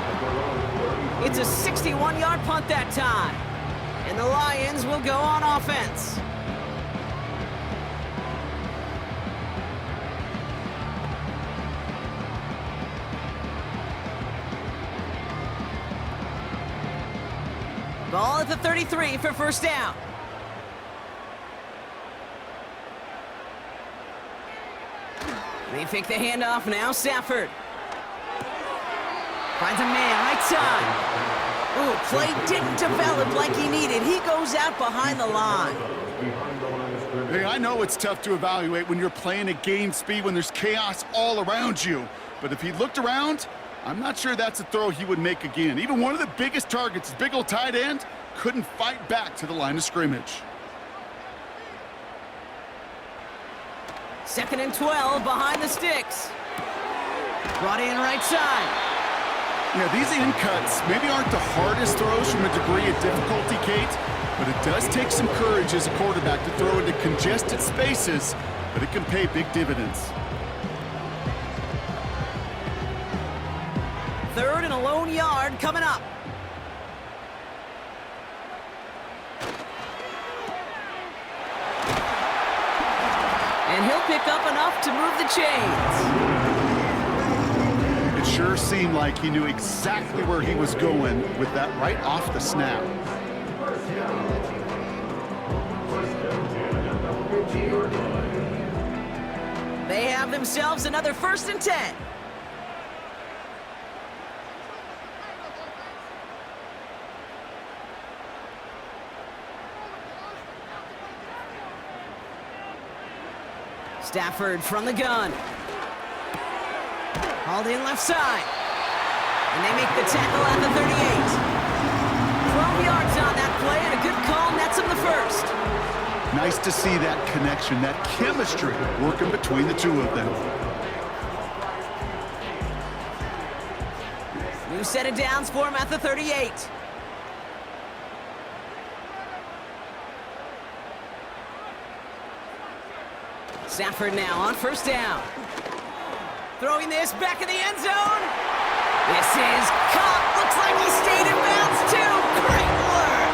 It's a 61-yard punt that time. And the Lions will go on offense. Ball at the 33 for 1st down. They fake the handoff now. Stafford finds a man right side. Ooh, play didn't develop like he needed. He goes out behind the line. Hey, I know it's tough to evaluate when you're playing at game speed when there's chaos all around you. But if he looked around, I'm not sure that's a throw he would make again. Even one of the biggest targets, big old tight end, couldn't fight back to the line of scrimmage. 2nd and 12 behind the sticks. Brought in right side. Yeah, these in cuts maybe aren't the hardest throws from a degree of difficulty, Kate, but it does take some courage as a quarterback to throw into congested spaces, but it can pay big dividends. 3rd and a lone yard coming up. And he'll pick up enough to move the chains. It sure seemed like he knew exactly where he was going with that right off the snap. They have themselves another 1st and 10. Stafford from the gun. Hauled in left side. And they make the tackle at the 38. 12 yards on that play, and a good call nets him the 1st. Nice to see that connection, that chemistry working between the two of them. New set of downs for him at the 38. Stafford now on 1st down. Throwing this back in the end zone. This is caught. Looks like he stayed in bounds too. Great work.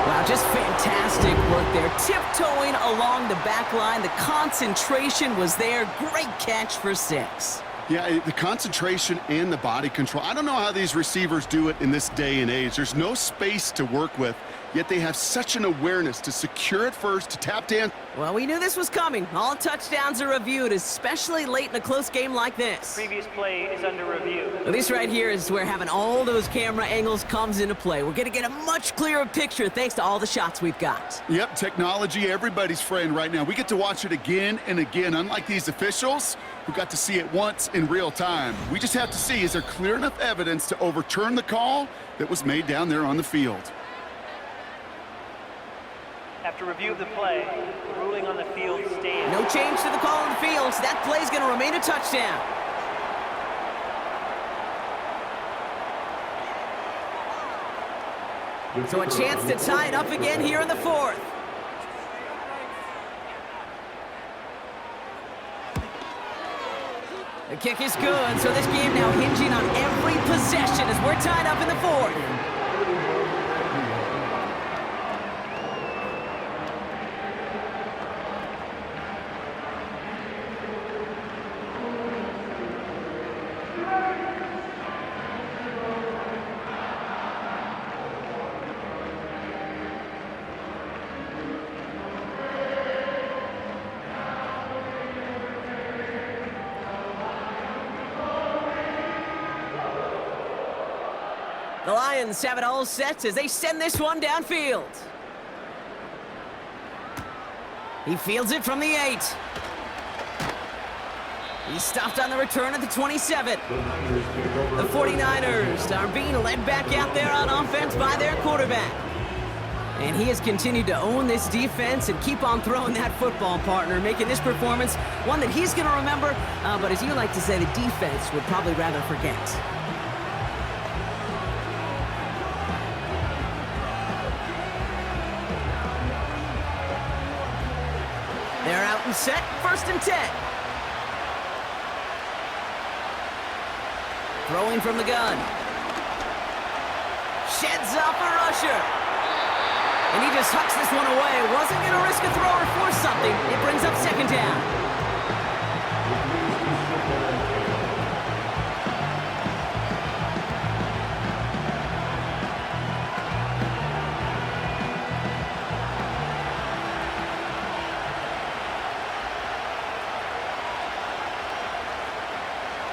Wow, just fantastic work there. Tiptoeing along the back line. The concentration was there. Great catch for 6. Yeah, the concentration and the body control. I don't know how these receivers do it in this day and age. There's no space to work with, yet they have such an awareness to secure it first, to tap down. Well, we knew this was coming. All touchdowns are reviewed, especially late in a close game like this. Previous play is under review. Well, this right here is where having all those camera angles comes into play. We're going to get a much clearer picture thanks to all the shots we've got. Yep, technology, everybody's friend right now. We get to watch it again and again, unlike these officials who got to see it once in real time. We just have to see, is there clear enough evidence to overturn the call that was made down there on the field? After review of the play, the ruling on the field stands. No change to the call on the field, so that play's going to remain a touchdown. So a chance to tie it up again here in the 4th. The kick is good, so this game now hinging on every possession as we're tied up in the 4th. The Lions have it all set as they send this one downfield. He fields it from the 8. He's stopped on the return at the 27. The 49ers are being led back out there on offense by their quarterback. And he has continued to own this defense and keep on throwing that football, partner, making this performance one that he's going to remember, but as you like to say, the defense would probably rather forget. They're out and set, 1st and 10. Throwing from the gun. Sheds off a rusher. And he just hucks this one away. Wasn't going to risk a throw or force something. It brings up 2nd down.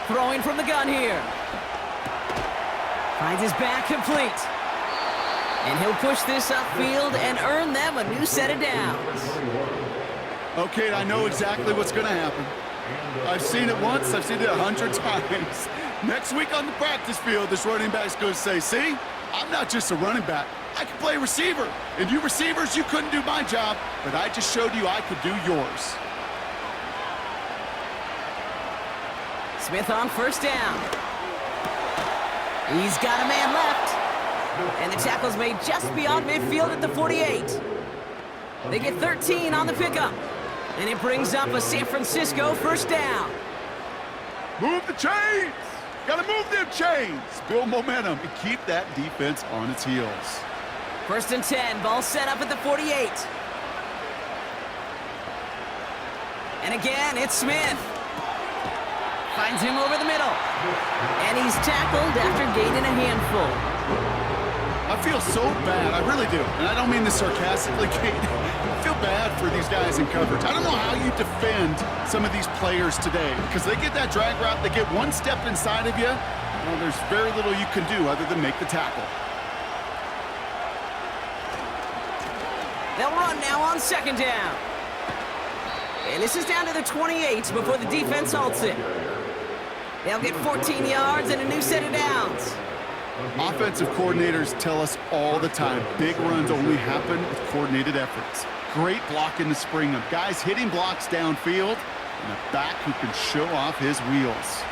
Throwing from the gun here. Finds his back complete. And he'll push this upfield and earn them a new set of downs. Okay, I know exactly what's going to happen. I've seen it once, I've seen it 100 times. Next week on the practice field, this running back's going to say, see, I'm not just a running back. I can play receiver. And you receivers, you couldn't do my job, but I just showed you I could do yours. Smith on 1st down. He's got a man left. And the tackle's made just beyond midfield at the 48. They get 13 on the pickup. And it brings up a San Francisco 1st down. Move the chains! Gotta move them chains! Build momentum and keep that defense on its heels. 1st and 10, ball set up at the 48. And again, it's Smith. Finds him over the middle. And he's tackled after gaining a handful. I feel so bad, I really do. And I don't mean this sarcastically, Kate. I feel bad for these guys in coverage. I don't know how you defend some of these players today, because they get that drag route, they get one step inside of you, well, there's very little you can do other than make the tackle. They'll run now on 2nd down. And this is down to the 28 before the defense halts it. They'll get 14 yards and a new set of downs. Offensive coordinators tell us all the time, big runs only happen with coordinated efforts. Great blocking to spring them. Guys hitting blocks downfield, and a back who can show off his wheels.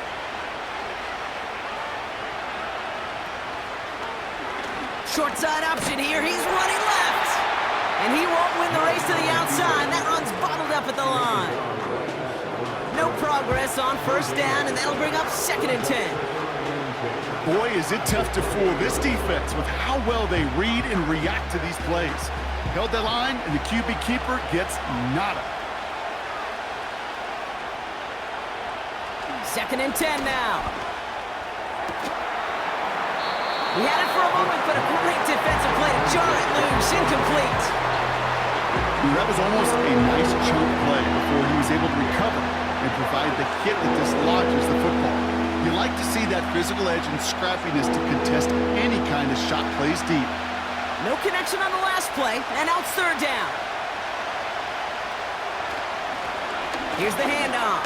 Short side option here. He's running left. And he won't win the race to the outside. That run's bottled up at the line. No progress on 1st down, and that'll bring up 2nd and 10. Boy, is it tough to fool this defense with how well they read and react to these plays. Held that line, and the QB keeper gets nada. 2nd and 10 now. He had it for a moment, but a great defensive play to jar it loose. Incomplete. That was almost a nice chunk play before he was able to recover and provide the hit that dislodges the football. You like to see that physical edge and scrappiness to contest any kind of shot plays deep. No connection on the last play, and now it's 3rd down. Here's the handoff.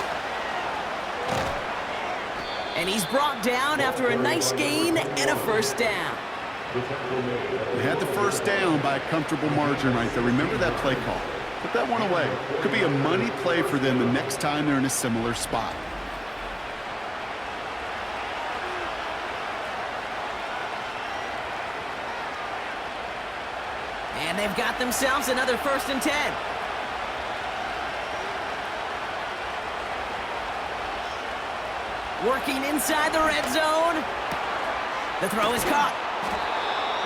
And he's brought down after a nice gain and a 1st down. They had the 1st down by a comfortable margin right there. Remember that play call. Put that one away. Could be a money play for them the next time they're in a similar spot. And they've got themselves another 1st and 10. Working inside the red zone. The throw is caught.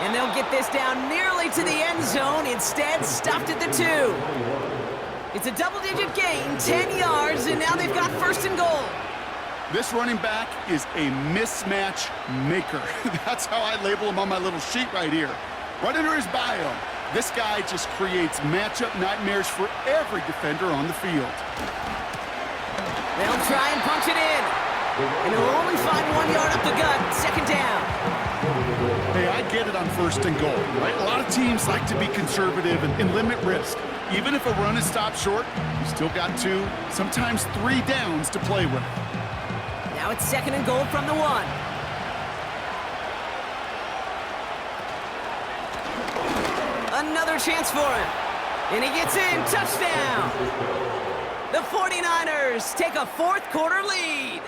And they'll get this down nearly to the end zone. Instead, stopped at the 2. It's a double-digit gain, 10 yards, and now they've got 1st and goal. This running back is a mismatch maker. That's how I label him on my little sheet right here. Right under his bio, this guy just creates matchup nightmares for every defender on the field. They'll try and punch it in. And he'll only find 1 yard up the gut. 2nd down. Hey, on 1st and goal, right? A lot of teams like to be conservative and limit risk. Even if a run is stopped short, you still got 2, sometimes 3 downs to play with. Now it's 2nd and goal from the 1. Another chance for him. And he gets in. Touchdown. The 49ers take a 4th quarter lead.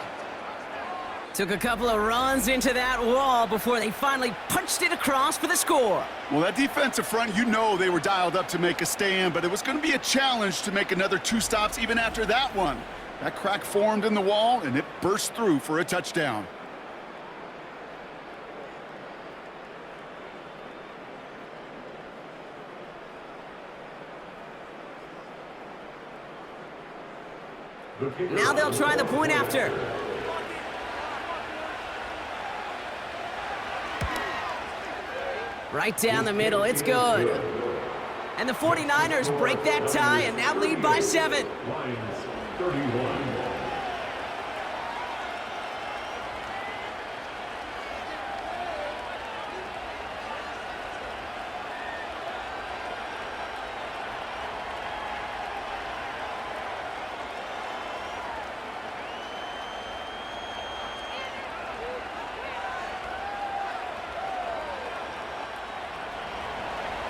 Took a couple of runs into that wall before they finally punched it across for the score. Well, that defensive front, you know they were dialed up to make a stand, but it was going to be a challenge to make another 2 stops even after that one. That crack formed in the wall, and it burst through for a touchdown. Now they'll try the point after. Right down the middle, it's good. And the 49ers break that tie and now lead by 7. Lions 31.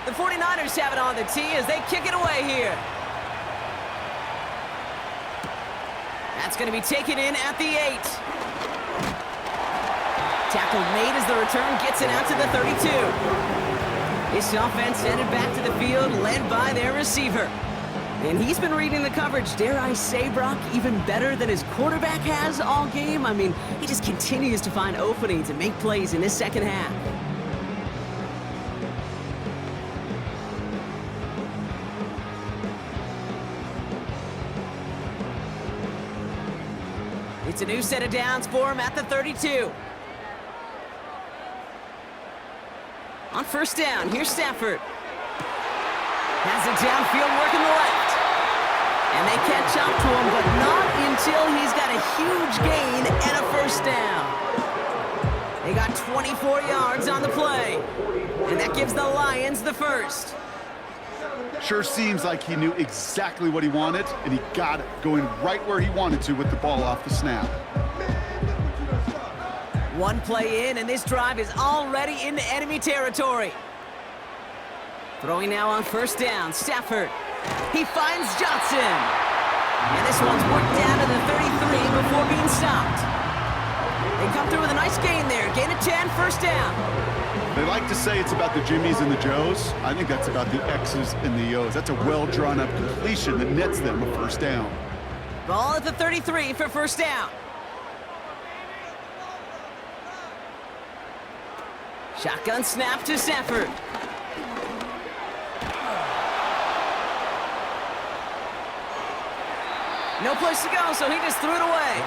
The 49ers have it on the tee as they kick it away here. That's going to be taken in at the 8. Tackle made as the return gets it out to the 32. This offense headed back to the field, led by their receiver. And he's been reading the coverage, dare I say, Brock, even better than his quarterback has all game. I mean, he just continues to find openings and make plays in this second half. It's a new set of downs for him at the 32. On 1st down, here's Stafford. Has it downfield working the left. And they catch up to him, but not until he's got a huge gain and a 1st down. They got 24 yards on the play. And that gives the Lions the 1st. Sure seems like he knew exactly what he wanted, and he got it, going right where he wanted to with the ball off the snap. One play in, and this drive is already into enemy territory. Throwing now on 1st down, Stafford. He finds Johnson. And this one's worked down to the 33 before being stopped. They come through with a nice gain there. Gain of 10, 1st down. They like to say it's about the Jimmies and the Joes. I think that's about the X's and the O's. That's a well-drawn-up completion that nets them a 1st down. Ball at the 33 for 1st down. Shotgun snap to Stafford. No place to go, so he just threw it away.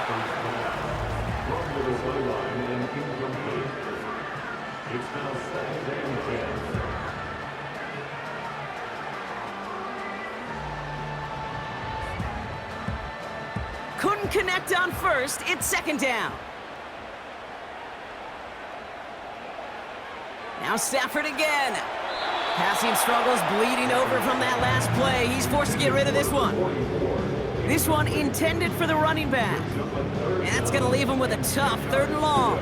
It's now 2nd and 10. Couldn't connect on 1st. It's 2nd down. Now Stafford again. Passing struggles bleeding over from that last play. He's forced to get rid of this one. This one intended for the running back. And that's going to leave him with a tough 3rd and long.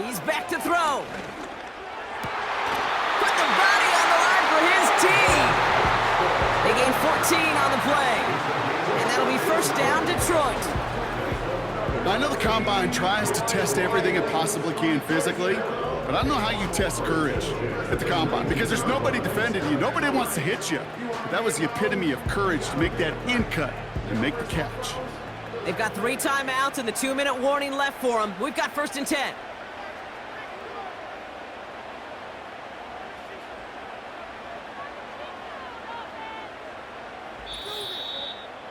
He's back to throw. Put the body on the line for his team. They gain 14 on the play. And that'll be 1st down, Detroit. I know the Combine tries to test everything it possibly can physically, but I don't know how you test courage at the Combine because there's nobody defending you. Nobody wants to hit you. But that was the epitome of courage to make that in cut and make the catch. They've got 3 timeouts and the 2-minute warning left for them. We've got 1st and 10.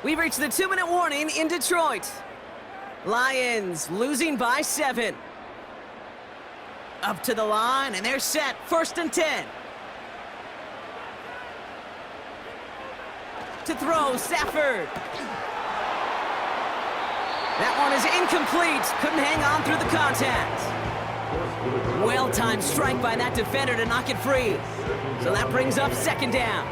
We've reached the 2-minute warning in Detroit. Lions losing by 7. Up to the line, and they're set. 1st and 10. to throw, Stafford. That one is incomplete. Couldn't hang on through the contact. Well-timed strike by that defender to knock it free. So that brings up second down.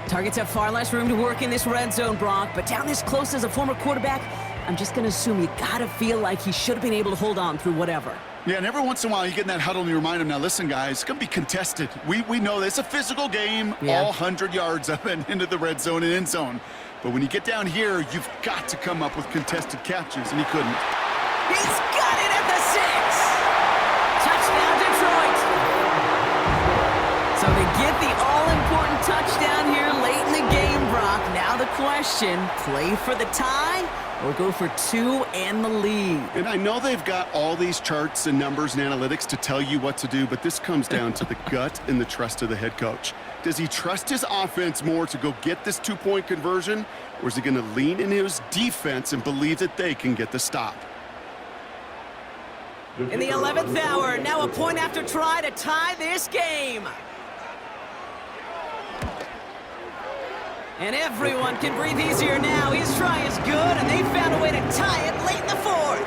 Targets have far less room to work in this red zone, Brock, but down this close as a former quarterback, I'm just going to assume you got to feel like he should have been able to hold on through whatever. Yeah, and every once in a while you get in that huddle and you remind him, now listen, guys, it's going to be contested. We know this. It's a physical game, all 100 yards up and into the red zone and end zone. But when you get down here, you've got to come up with contested catches, and he couldn't. He's got it at the 6! Touchdown, Detroit! So to get the all-important touchdown here late in the game, Brock, now the question, play for the tie or go for 2 and the lead? And I know they've got all these charts and numbers and analytics to tell you what to do, but this comes down to the gut and the trust of the head coach. Does he trust his offense more to go get this 2-point conversion, or is he going to lean into his defense and believe that they can get the stop? In the 11th hour, now a point after try to tie this game. And everyone can breathe easier now. His try is good, and they found a way to tie it late in the 4th.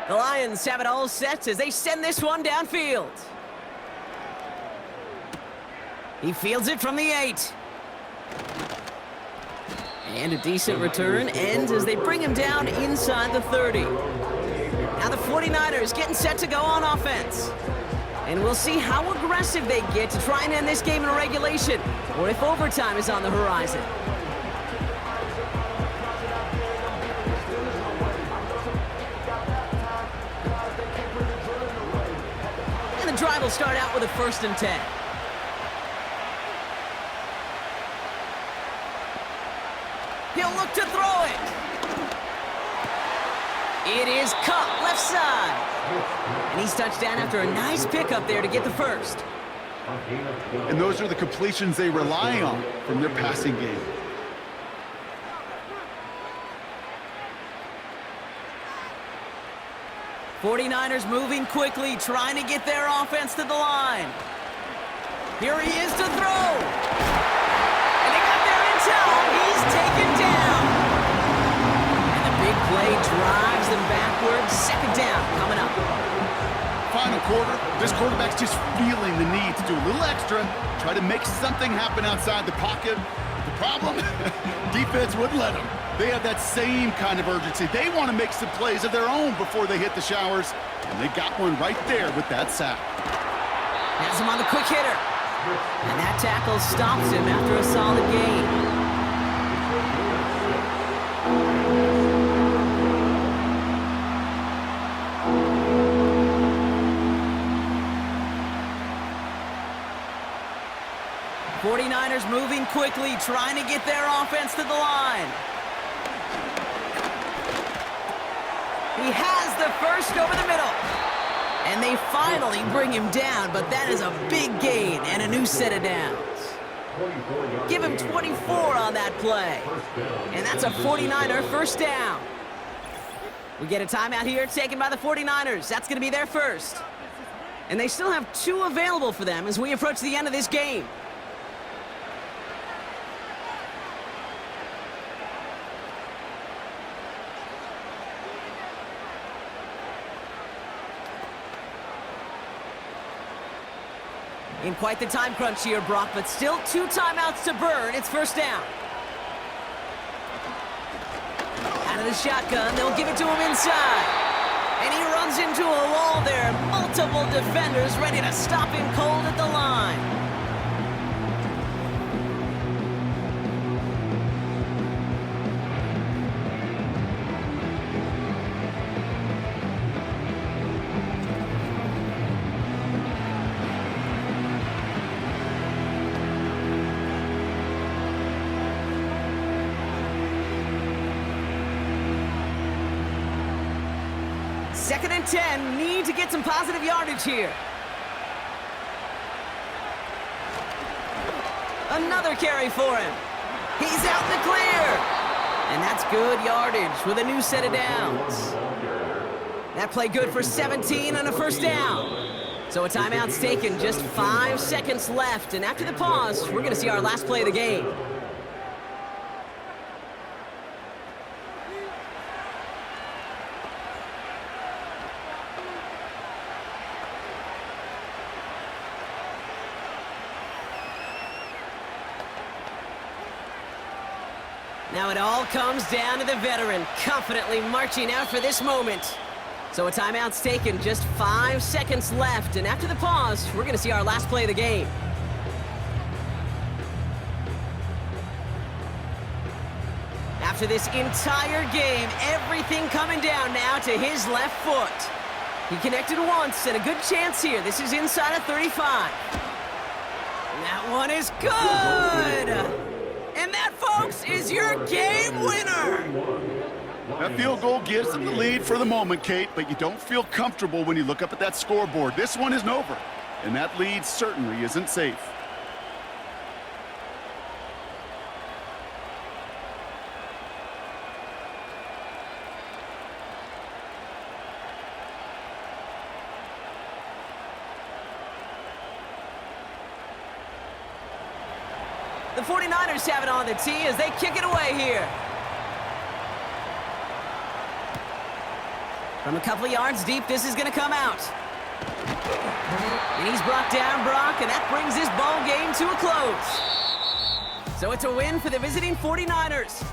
The Lions have it all set as they send this one downfield. He fields it from the 8. And a decent return ends as they bring him down inside the 30. Now the 49ers getting set to go on offense. And we'll see how aggressive they get to try and end this game in regulation, or if overtime is on the horizon. The drive will start out with a 1st and 10. He'll look to throw it. It is caught left side. And he's touched down after a nice pickup there to get the 1st. And those are the completions they rely on from their passing game. '49ers moving quickly, trying to get their offense to the line. Here he is to throw. And they got there in time. He's taken down. And the big play drives them backwards. Second down coming up. Final quarter, this quarterback's just feeling the need to do a little extra, try to make something happen outside the pocket. The problem, defense wouldn't let them. They have that same kind of urgency. They want to make some plays of their own before they hit the showers, and they got one right there with that sack. Has him on the quick hitter. And that tackle stops him after a solid gain. '49ers moving quickly, trying to get their offense to the line. He has the 1st over the middle. And they finally bring him down, but that is a big gain and a new set of downs. Give him 24 on that play. And that's a 49er 1st down. We get a timeout here taken by the 49ers. That's going to be their 1st. And they still have 2 available for them as we approach the end of this game. In quite the time crunch here, Brock, but still 2 timeouts to burn. It's 1st down. Out of the shotgun, they'll give it to him inside. And he runs into a wall there. Multiple defenders ready to stop him cold at the line. 2nd and 10, need to get some positive yardage here. Another carry for him. He's out in the clear. And that's good yardage with a new set of downs. That play good for 17 and a first down. So a timeout's taken, just 5 seconds left. And after the pause, we're going to see our last play of the game. Now it all comes down to the veteran, confidently marching out for this moment. So a timeout's taken, just 5 seconds left, and after the pause, we're going to see our last play of the game. After this entire game, everything coming down now to his left foot. He connected once, and a good chance here. This is inside of 35. That one is good! And that, folks, is your game winner! That field goal gives them the lead for the moment, Kate, but you don't feel comfortable when you look up at that scoreboard. This one isn't over, and that lead certainly isn't safe. The 49ers have it on the tee as they kick it away here. From a couple of yards deep, this is going to come out. And he's brought down, Brock, and that brings this ball game to a close. So it's a win for the visiting 49ers.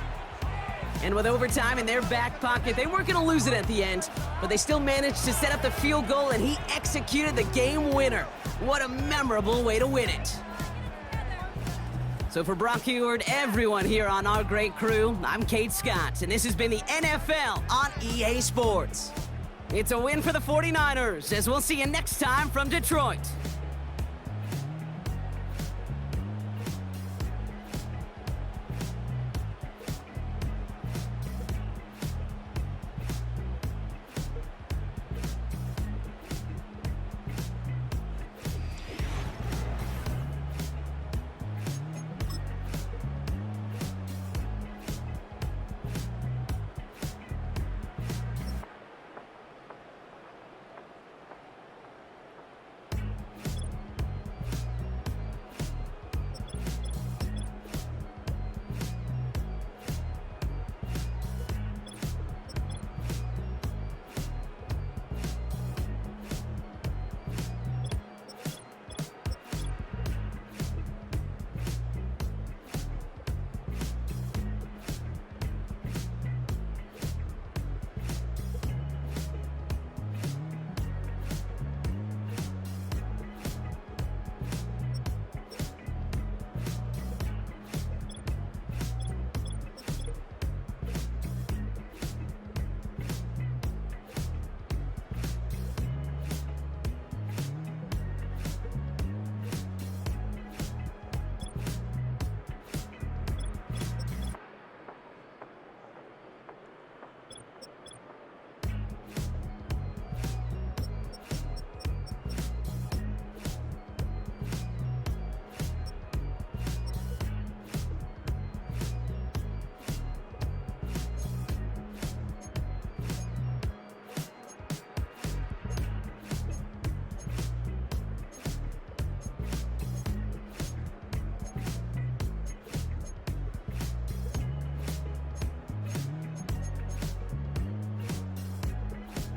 And with overtime in their back pocket, they weren't going to lose it at the end, but they still managed to set up the field goal, and he executed the game winner. What a memorable way to win it. So for Brock Heward, everyone here on our great crew, I'm Kate Scott, and this has been the NFL on EA Sports. It's a win for the 49ers, as we'll see you next time from Detroit.